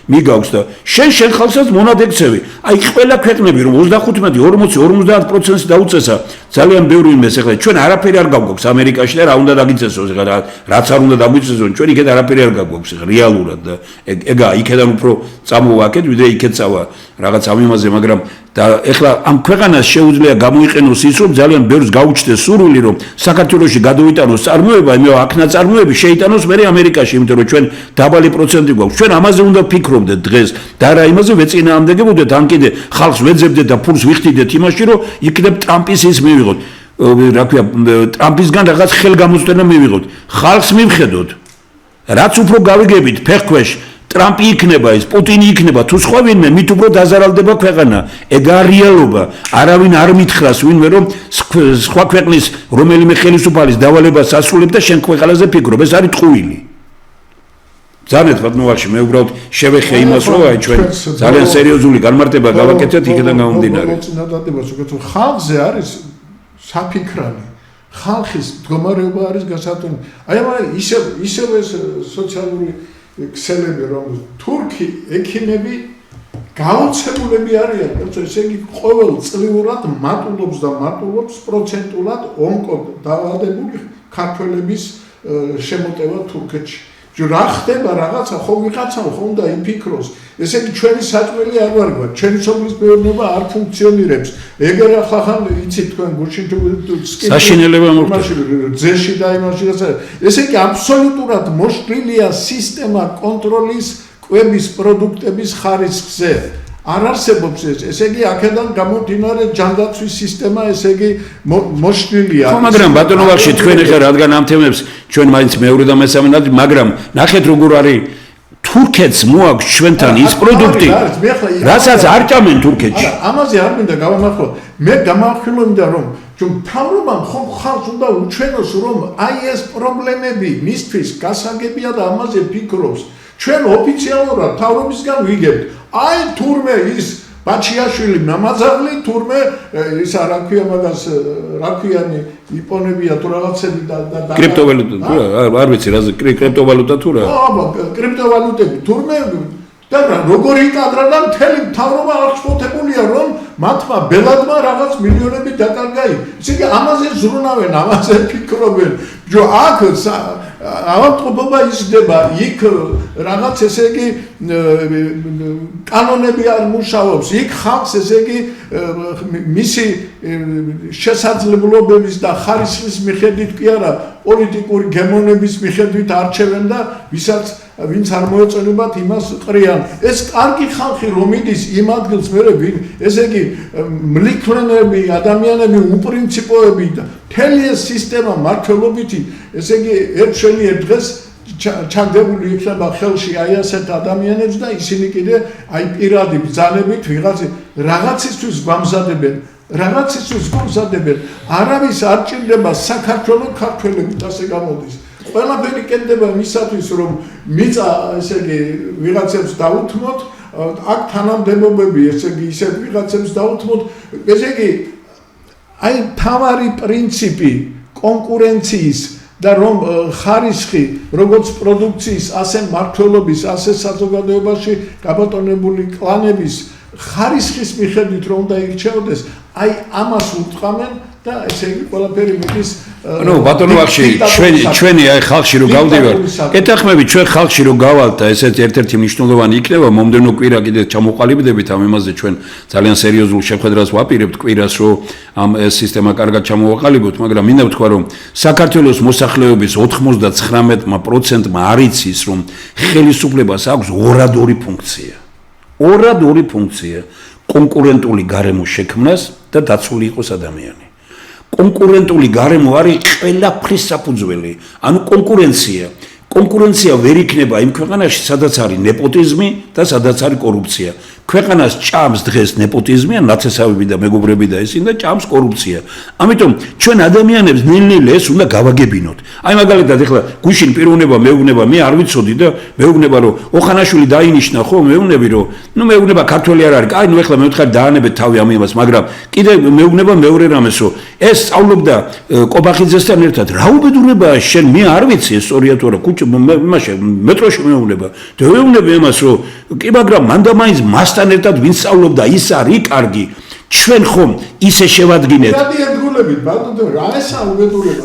მიგავს და შენ ხალხსაც მონადექცევი. აი ყველა ქვეყნები რომ 25, 40, 50% დაუწესა, ძალიან ბევრი იმეს ახლა ჩვენ არაფერი არ გავგვაქვს ამერიკაში და რა უნდა დაგიწესოს ახლა რაც არ უნდა დაგვიწესონ ჩვენ იქეთ არაფერი არ გავგვაქვს ახლა რეალურად და ეგა იქედან უფრო წამოვაკეთ ვიდრე იქეთ წავა რაღაც ამ იმაზე, მაგრამ და ახლა ამ ქვეყანას შეუძლია გამოიყენოს ის რომ ძალიან ბევრს გაუჩნდეს სურვილი რომ საქართველოში გადავიტანოს წარმოება, იმეო აქ ნაწარმოები შეიტანოს მე ამერიკაში, იმიტომ რომ ჩვენ დაბალი პროცენტი გვაქვს. ჩვენ ამაზე უნდა ვფიქრობდეთ დღეს და რა იმაზე ვეწინააღმდეგებოდეთ, ან კიდე ხალხს ვეძებდეთ და ფულს ვიხდიდეთ იმაში რომ იქნებ ტრამპის ის მივიღოთ. რა ქვია, ტრამპისგან რაღაც ხელგამოწვენა მივიღოთ. ხალხს მივხედოთ. რაც უფრო გავიგებით ფეხქვეშ ტრამპი იქნება ის, პუტინი იქნება, თუ სხვა ვინმე, მით უფრო დაზარალდება ქვეყანა. ეგაა რეალობა. არავინ არ მითხრას ვინმე რომ სხვა ქვეყნის რომელიმე ხელისუფალის დავალებას ასრულებ და შენ ქვეყანაზე ფიქრობ. ეს არის ტყუილი. ძალიან ბატონოვაში მე უბრალოდ შევეხე იმას რომ აი ჩვენ ძალიან სერიოზული განმარტება გავაკეთეთ იქიდან გამომდინარე. წინადადებას უკეთ ხალხზე არის საფიქრანი. ხალხის მდგომარეობა არის გასათვალისწინებელი. აი ამ ისევ სოციალური ქსელები რომ თურქი ექიმები გაოცებულები არიან, ესე იგი ყოველწლიურად მატულობს და მატულობს პროცენტულად ონკოდაავადებული ქართველების შემოტევა თურქეთში. რა ხდება რაღაცა ხო ვიღაცამ ხო უნდა იფიქროს. ესე იგი ჩვენი საჭმელი არ ვარ გვაქვს, ჩვენი სოფლის მეურნეობა არ ფუნქციონირებს. ეგერ ახლა იცით თქვენ გუშინ საშინელება მოხდა. ძეში და იმაში რაცა. ესე იგი აბსოლუტურად მოშლილია სისტემა კონტროლის კვების პროდუქტების ხარისხზე. არ არსებობს ეს. ესე იგი აქედან გამომდინარე ჯანდაცვის სისტემა ესე იგი მოშლილია. ხო, მაგრამ ბატონო ვახში თქვენ ახლა რადგან ამ თემებს ჩვენ მაინც მეორე და მესამე ნადი, მაგრამ ნახეთ როგორ არის თურქეთს მოაქვს ჩვენთან ის პროდუქტი, რასაც არ ჭამენ თურქეთში. ამაზე არ მინდა გავამახვილო. მე გამახვილებდა რომ მთავრობამ ხომ ხალხს უნდა უჩვენოს რომ აი ეს პრობლემები მისთვის გასაგებია და ამაზე ფიქრობს. ჩვენ ოფიციალურად მთავრობისგან ვიგებთ. აი თურმე ის ბაჩიაშვილი მამაზაღლი თურმე ის რა ქვია მაგას რა ქვიანი იპონებია თუ რაღაცები და კრიპტოვალუტა არ ვიცი რა კრიპტოვალუტა თუ რა კრიპტოვალუტები თურმე და როგორი იკადრა და მთელი მთავრობა აღშფოთებულია რომ მათმა ბელადმა რაღაც მილიონები დაკარგა. ისე იგი ამაზე ზრუნავენ, ამაზე ფიქრობენ. აქ ავადმყოფობა იზრდება, იქ რაღაც ესე იგი კანონები არ მუშაობს, იქ ხალხს ესე იგი მისი შესაძლებლობების და ხარისხის მიხედვით კი არა პოლიტიკური გემოვნების მიხედვით არჩევენ და ვინც არ მოეწონებათ იმას ყრიან. ეს კარგი ხალხი რომ იდის იმ ადგილს მერე ესე იგი მლიქლენები, ადამიანები, უპრინციპოები და მთელი ეს სისტემა მართლობითი ესე იგი ერთ დღეს ჩაგდებული იქნება ხელში აი ასეთ ადამიანებს და ისინი კიდე აი პირადი ბრძანებით რაღაცისთვის გამზადებენ. არავის არ ჭირდება საქართველოს ქართველებით ასე გამოდის. ყველაფერი კეთდება მისათვის რომ მიწა ესე იგი ვიღაცებს დაუთმოთ, აქ თანამდებობები ესე იგი ისეთ ვიღაცებს დაუთმოთ. ესე იგი აი თავარი პრინციპი კონკურენციის და რომ ხარისხი როგორც პროდუქციის, ასე მმართველობის, ასე საზოგადოებაში გაბატონებული კლანების ხარისხის მიხედვით რომ უნდა ირჩეოდეს, აი ამას უთყამენ და ესე იგი ყველაფერი მიდის ბატონო ვახში ჩვენი აი ხალხში რომ გავდივართ კეთახმები ჩვენ ხალხში რომ გავალთ და ესეც ერთ-ერთი მნიშვნელოვანი იქნება მომდენო კვირა კიდე ჩამოყალიბდებით ამ იმაზე ჩვენ ძალიან სერიოზულ შეხვედრას ვაპირებთ კვირას რომ ამ სისტემა კარგად ჩამოვაყალიბოთ მაგრამ მინდა ვთქვა რომ საქართველოს მოსახლეობის 99%-მა არ იცის რომ ხელისუფლებას აქვს ორადორი ფუნქცია კონკურენტული გარემო შექმნას და დაცული იყოს ადამიანი. კონკურენტული გარემო არის ყველაფრის საფუძველი. ანუ კონკურენცია ვერ იქნება იმ ქვეყანაში, სადაც არის ნეპოტიზმი და სადაც არის კორუფცია. ქვეყანას ჭამს დღეს ნეპოტიზმი, ნაცესავები და მეგობრები და ისინი და ჭამს კორუფცია. ამიტომ ჩვენ ადამიანებს ნელ-ნელა ეს უნდა გავაგებინოთ. აი მაგალითად ეხლა გუშინ პიროვნება მეუბნება, მე არ ვიცოდი და მეუბნება რომ ოხანაშვილი დაინიშნა ხო, მეუბნები რომ მეუბნება ქართველი არ არის. აი ეხლა მე ვთხარ დაანებეთ თავი ამ იმას, მაგრამ კიდე მეუბნება მეორე რამეს რომ ეს სწავლობდა კობახიძესთან ერთად. რა უბედურებაა შენ, მე არ ვიცი ეს სწორია თუ არა, კუჭ იმაში მეტროში მეუბნება. და მეუბნები იმას რომ კი მაგრამ მანდა მაინც მასთან ერთად ვინ სწავლობდა ის არის კარგი. ჩვენ ხომ ისე შევადგინეთ.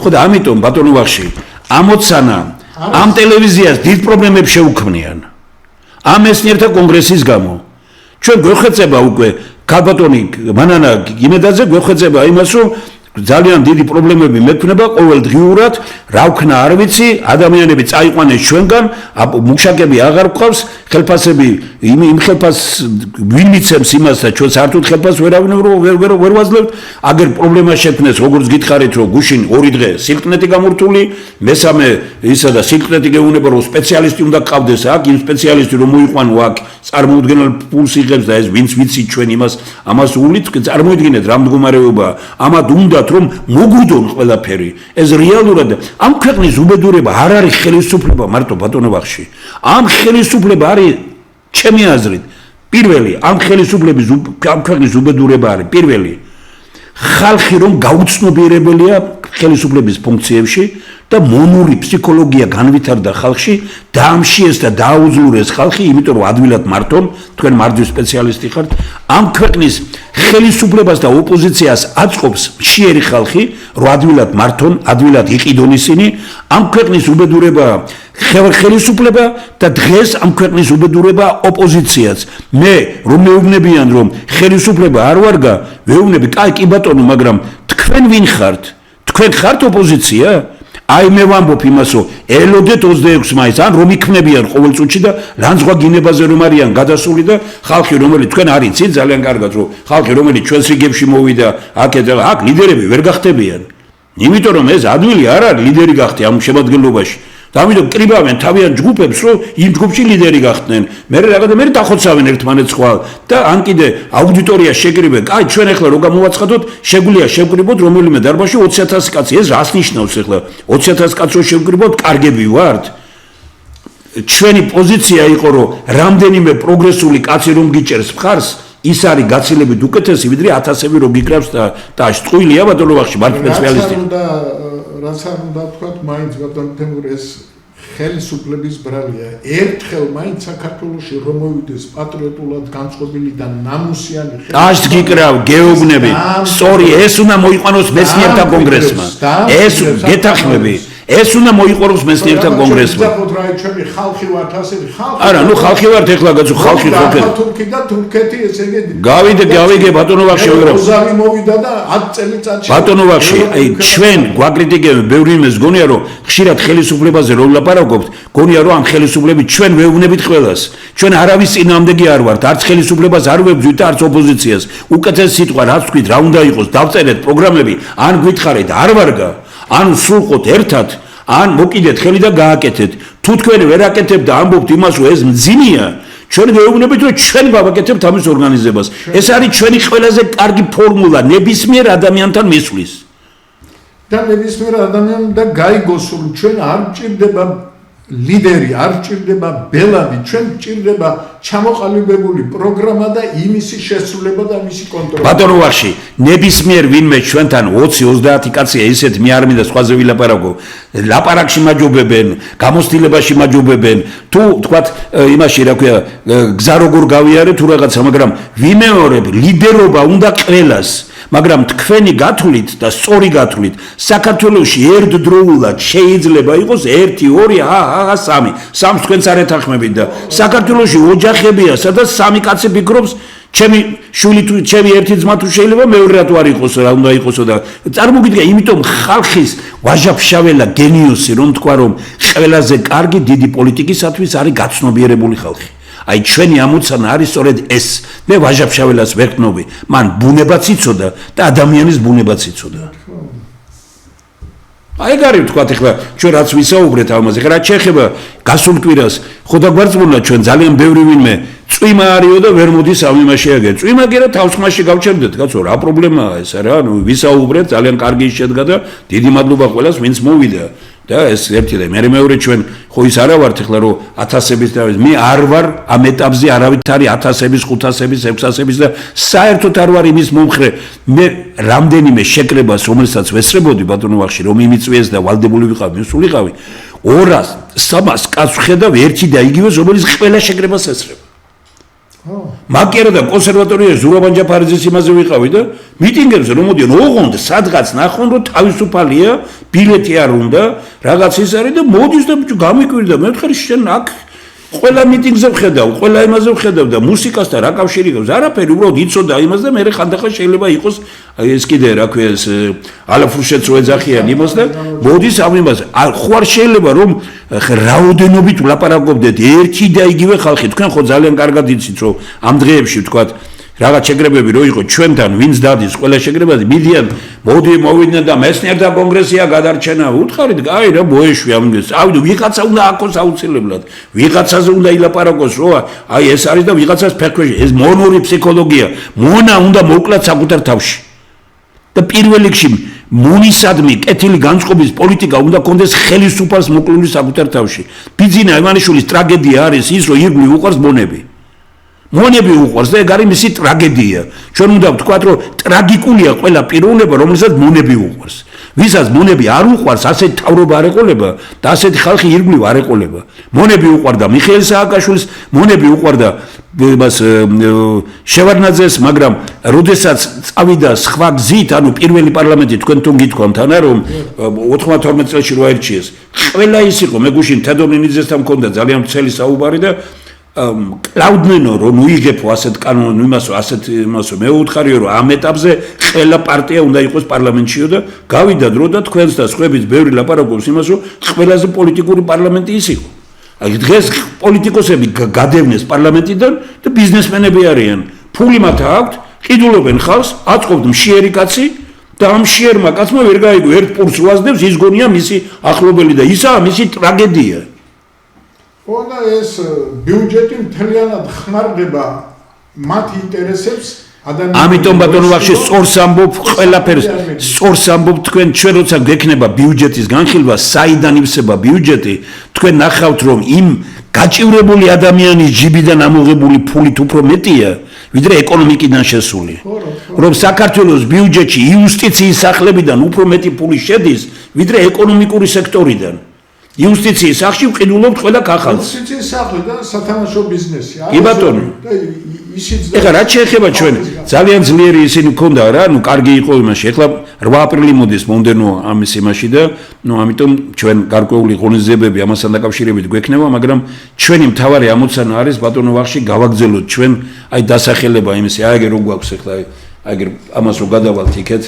ხო და ამიტომ ბატონო ვახში ამოცანა ამ ტელევიზიას დიდ პრობლემებს შეუქმნიან. ამ მეცნიერთა კონგრესის გამო. ჩვენ გვეხვეწება უკვე ქალბატონი მანანა იმედაძე გვეხვეწება იმას რომ ძალიან დიდი პრობლემები მექნება ყოველდღიურად, რა ვქნა არ ვიცი, ადამიანები წაიყვანეს ჩვენგან, მუშაკები აღარ გვყავს, ხელფასები იმ ხელფასს ვინ მიცემს იმას და ჩვენ საერთოდ ხელფასს ვერავინ ვერ ვაძლევთ, აგერ პრობლემა შექმნეს, როგორც გითხარით, რომ გუშინ 2 დღე სილკნეტი გამორთული, მესამე ისა და სილკნეტი გეუბნება რომ სპეციალისტი უნდა გყავდეს აქ, იმ სპეციალისტი რომ მოიყვანო აქ, წარმოუდგენელ ფულს იღებს და ეს ვინც ვიცით ჩვენ იმას, ამას უვლით, წარმოიდგინეთ რა მდგომარეობაა, ამათ უნდა რომ მოგვიდონ ყველაფერი ეს რეალურად ამ ქვეყნის უბედურება არ არის ხელისუფლება მარტო ბატონო ვახში ამ ხელისუფლება არის ჩემი აზრით პირველი ამ ხელისუფლების ამ ქვეყნის უბედურება არის პირველი ხალხი რომ გაუცნობიერებელია ხელისუფლების ფუნქციებში და მონური ფსიქოლოგია განვითარდა ხალხში, დაამშიეს და დააუძლურეს ხალხი, იმიტომ რომ ადვილად მართონ, თქვენ მარჯვის სპეციალისტი ხართ, ამ ქვეყნის ხელისუფლებას და ოპოზიციას აწყობს მშიერი ხალხი, რომ ადვილად მართონ, ადვილად იყიდონ ისინი, ამ ქვეყნის უბედურება ხელისუფლება და დღეს ამ ქვეყნის უბედურება ოპოზიციაც. მე რომ მეუბნებიან რომ ხელისუფლება არ ვარგა, ვეუბნები, კაი კი ბატონო, მაგრამ თქვენ ვინ ხართ? თქვენ ხართ ოპოზიცია? აი მე ვამბობ იმასო, ელოდეთ 26 მაისს, ან რომ იქნებიან ყოველ წუთში და რანძღვა გინებაზე რომ არიან გადასული და ხალხი რომელიც თქვენ არიცით ძალიან კარგად რომ ხალხი რომელიც ჩვენს რიგებში მოვიდა, აქ ლიდერები ვერ გახდებიან. იმიტომ რომ ეს ადვილი არ არის ლიდერი გახდე ამ შემადგენლობაში. და ამიტომ კრიბავენ თავიანთ ჯგუფებს, რომ იმ ჯგუფში ლიდერი გახდნენ. მე დახოცავენ ერთმანეთს ხვალ და ან კიდე აუდიტორია შეკრიბენ. აი ჩვენ ახლა რო გამოვაცხადოთ, შეგვიძლია შევკრიბოთ რომელიმე დარბაზში 20,000 კაცი. ეს რას ნიშნავს ახლა? 20,000 კაცს რო შევკრიბოთ, კარგები ვართ? ჩვენი პოზიცია იყო, რომ რამდენიმე პროგრესული კაცი რომ გიჭერს მხარს, ის არის გაცილებით უკეთესი, ვიდრე 1000-ები რო გიკრავს და წყვილია ბატონო ვახში, მარჯვენა სპეციალისტი. რაც არ უნდა თქვათ, მაინც ბატონო თემურ ეს ხელისუფლების ბრალია. ერთხელ მაინც საქართველოში რომ მოვიდეს პატრიოტულად განწყობილი და ნამუსიანი დაშთ გიკრავ, გეუბნები. სწორი, ეს უნდა მოიყვანოს მეცნიერთა კონგრესმა. ეს გეთახმები. ეს უნდა მოიყვანოს მეცნიერთა კონგრესმა. არა, ნუ ხალხი ვართ ეხლა გაცო ხალხი ხოქეთ. თურქი და თურქეთი ესე იგი. გავიგე ბატონო ვახში ვერა. ოზავი მოვიდა და 10 წელიწადში. ბატონო ვახში, აი ჩვენ გვაკრიტიკებენ ბევრი იმის გონია რომ ხშირად ხელისუფლებაზე რო ვლაპარაკობთ, გონია რომ ამ ხელისუფლებით ჩვენ ვეუბნებით ყველას. ჩვენ არავის წინააღმდეგი არ ვართ, არც ხელისუფლებას არ ვებძვით და არც ოპოზიციას. უკეთესი სიტყვა რაც თქვით, რა უნდა იყოს, დავწერეთ პროგრამები, ან გითხარით არ ვარგა, ან სულყოთ ერთად, ან მოკიდეთ ხელი და გააკეთეთ. თუ თქვენ ვერ აკეთებთ და ამბობთ იმას, რომ ეს მძიმეა, ჩვენ ვეუბნებით, რომ ჩვენ გავაკეთებთ ამის ორგანიზებას. ეს არის ჩვენი ყველაზე კარგი ფორმულა ნებისმიერ ადამიანთან მისვლის. და ნებისმიერ ადამიანთან და გაიგოს, რომ ჩვენ არ ჭირდება ლიდერი, არ ჭირდება ბელადი, ჩვენ ჭირდება ჩამოყალიბებული პროგრამა და იმისი შესრულება და მისი კონტროლი. ბატონო ვახში, ნებისმიერ ვინმე ჩვენთან 20-30 კაცია ისეთ მე არ მინდა სხვაზე ვილაპარაკო. ლაპარაკში მაჯობებენ, გამოცდილებაში მაჯობებენ. თუ თქვათ იმაში რა ქვია, გზა როგორ გავიარე თუ რაღაცა, მაგრამ ვიმეორებ, ლიდერობა უნდა ყველას. მაგრამ თქვენი გათვლით და სწორი გათვლით საქართველოში ერთდროულად შეიძლება იყოს 1, 2, 3. სამს თქვენც არ ეთანხმებით და საქართველოში ოჯახებია, სადაც 3 კაცი ფიქრობს, ჩემი შვილი თუ ჩემი ერთი ძმა თუ შეიძლება მეორე რატო არ იყოს, რა უნდა იყოსო და წარმოგიდგა, იმიტომ ხალხის ვაჟაფშაველა გენიოსი რომ თქვა რომ ყველაზე კარგი დიდი პოლიტიკისათვის არის გაცნობიერებული ხალხი. აი ჩვენი ამოცანა არის სწორედ ეს. მე ვაჟაფშაველას ვერ გნობი, მან ბუნებაც იცოდა და ადამიანის ბუნებაც იცოდა. აი გარი ვთქვათ ახლა ჩვენ რაც ვისაუბრეთ ამაზე, ხა რა შეეხება გასულ კვირას, ხო დაგვარწმუნა ჩვენ ძალიან ბევრი ვინმე წვიმა არისო და ვერ მოდის ამ იმაში აგერ. წვიმა გერა თავსხმაში გავჩერდეთ, კაცო, რა პრობლემაა ეს რა? ნუ ვისაუბრეთ, ძალიან კარგი შედგა და დიდი მადლობა ყველას, ვინც მოვიდა. და ეს ერთი და მეორე ჩვენ ხო ის არა ვართ ახლა რომ 1000-ების და მე არ ვარ ამ ეტაპზე არავით არის 1000-ების, 500-ების, 600-ების და საერთოდ არ ვარ იმის მომხრე. მე რამდენიმე შეკრებას რომელსაც ვესწრებოდი ბატონო ვახში რომ იმიწვიეს და ვალდებული ვიყავი, მსულიყავი 200-300 კაცს ვხედავ ერთი და იგივეს რომელიც ყველა შეკრებას ესწრება. მაგერა და კონსერვატორიაში ზურაბან ჯაფარიძის იმაზე ვიყავი და მიტინგებზე რომ მოდიან ოღონდ სადღაც ნახონ რომ თავისუფალია, ბილეთი არ უნდა, რაღაც ის არის და მოდის და გამიკვირდა. მე ვთხარი შენ აქ ყველა მიტინგზე ვხედავ, ყველა იმაზე ვხედავ და მუსიკასთან რა კავშირი აქვს? არაფერი, უბრალოდ იცოდა იმას და მე ხანდახან შეიძლება იყოს ეს კიდე რა ქვია ეს ალაფრუშეთს რო ეძახიან იმას და მოდის ამ იმაზე. ხო არ შეიძლება რომ რაოდენობით ვლაპარაკობდეთ ერთი და იგივე ხალხი. თქვენ ხო ძალიან კარგად იცით რომ ამ დღეებში ვთქვათ რაღაც შეკრებები რო იყო ჩვენთან ვინც დადის ყველა შეკრებაზე მიდიან მოდი მოვიდნენ და მეცნიერთა კონგრესია გადარჩენა უთხარით კაი რა ბოეშვი ამის ავიდო ვიღაცა უნდა აქოს აუცილებლად ვიღაცაზე უნდა ილაპარაკოს რო აი ეს არის და ვიღაცას ფერქვეში ეს მონური ფსიქოლოგია მონა უნდა მოკლათ საკუთარ თავში და პირველ რიგში მონისადმი კეთილი განწყობის პოლიტიკა უნდა კონდეს ხელისუფალს მოკლული საკუთარ თავში. ბიძინა ივანიშვილის ტრაგედია არის ის რომ ირგვლივ უყარს მონები. მონები უყვარს და ეგ არის მისი ტრაგედია. ჩვენ უნდა ვთქვათ, რომ ტრაგიკულია ყველა პიროვნება, რომელსაც მონები უყვარს. ვისაც მონები არ უყვარს, ასეთი თავრობა არ ეყოლება და ასეთი ხალხი ირგვლივ არ ეყოლება. მონები უყვარდა მიხეილ სააკაშვილს, მონები უყვარდა მას შევარდნაძეს, მაგრამ როდესაც წავიდა სხვა გზით, ანუ პირველი პარლამენტი თქვენ თუ გითქვამთ, ანა რომ 92 წელს რო აირჩიეს, ყველა ის იყო, მე გუშინ თედორნინიძესთან მქონდა ძალიან მცელი საუბარი და კლაუდმენო რომ უიღებო ასეთ კანონ იმასო ასეთ იმასო მე უთხარიო რომ ამ ეტაპზე ყველა პარტია უნდა იყოს პარლამენტშიო და გავიდა დრო და თქვენს და სხვების ბევრი ლაპარაკობს იმასო ყველაზე პოლიტიკური პარლამენტი ის იყო. აი დღეს პოლიტიკოსები გადევნეს პარლამენტიდან და ბიზნესმენები არიან. ფული მათ აქვთ, ყიდულობენ ხალხს, აწყობთ მშიერი კაცი და ამ მშიერმა კაცმა ვერ გაიგო ერთ პურს უაზდებს, ის გონია მისი ახლობელი და ისაა მისი ტრაგედია. Ona ეს ბიუჯეტი მთლიანად ხმარდება მათ ინტერესებს ადამიანებს. ამიტომ ბატონო ვახში სწორს ამბობ ყველაფერს, სწორს ამბობ თქვენ ჩვენ როცა გექნება ბიუჯეტის განხილვა, საიდან ივსება ბიუჯეტი, თქვენ ნახავთ რომ იმ გაჭირებული ადამიანის ჯიბიდან ამოღებული ფულით უფრო მეტია, ვიდრე ეკონომიკიდან შესული. რომ საქართველოს ბიუჯეტში იუსტიციის სახლებიდან უფრო მეტი ფული შედის, ვიდრე ეკონომიკური სექტორიდან. იუსტიციის სახში ვყიდულობთ ყველა კახალს. იუსტიციის სახლი და სათამაშო ბიზნესი. კი ბატონო. ეხლა რაც შეეხება ჩვენ ძალიან ძლიერი ისინი მქონდა რა, ნუ კარგი იყო იმაში. ეხლა 8 აპრილი მოდის მომდენო ამის იმაში და ნუ ამიტომ ჩვენ გარკვეული ღონისძიებები ამასთან დაკავშირებით გვექნება, მაგრამ ჩვენი მთავარი ამოცანა არის ბატონო ვახში გავაგზავნოთ ჩვენ აი დასახელება იმისი, აი ეგ რო გვაქვს ეხლა აი ეგ ამას რო გადავალთ იქეთ.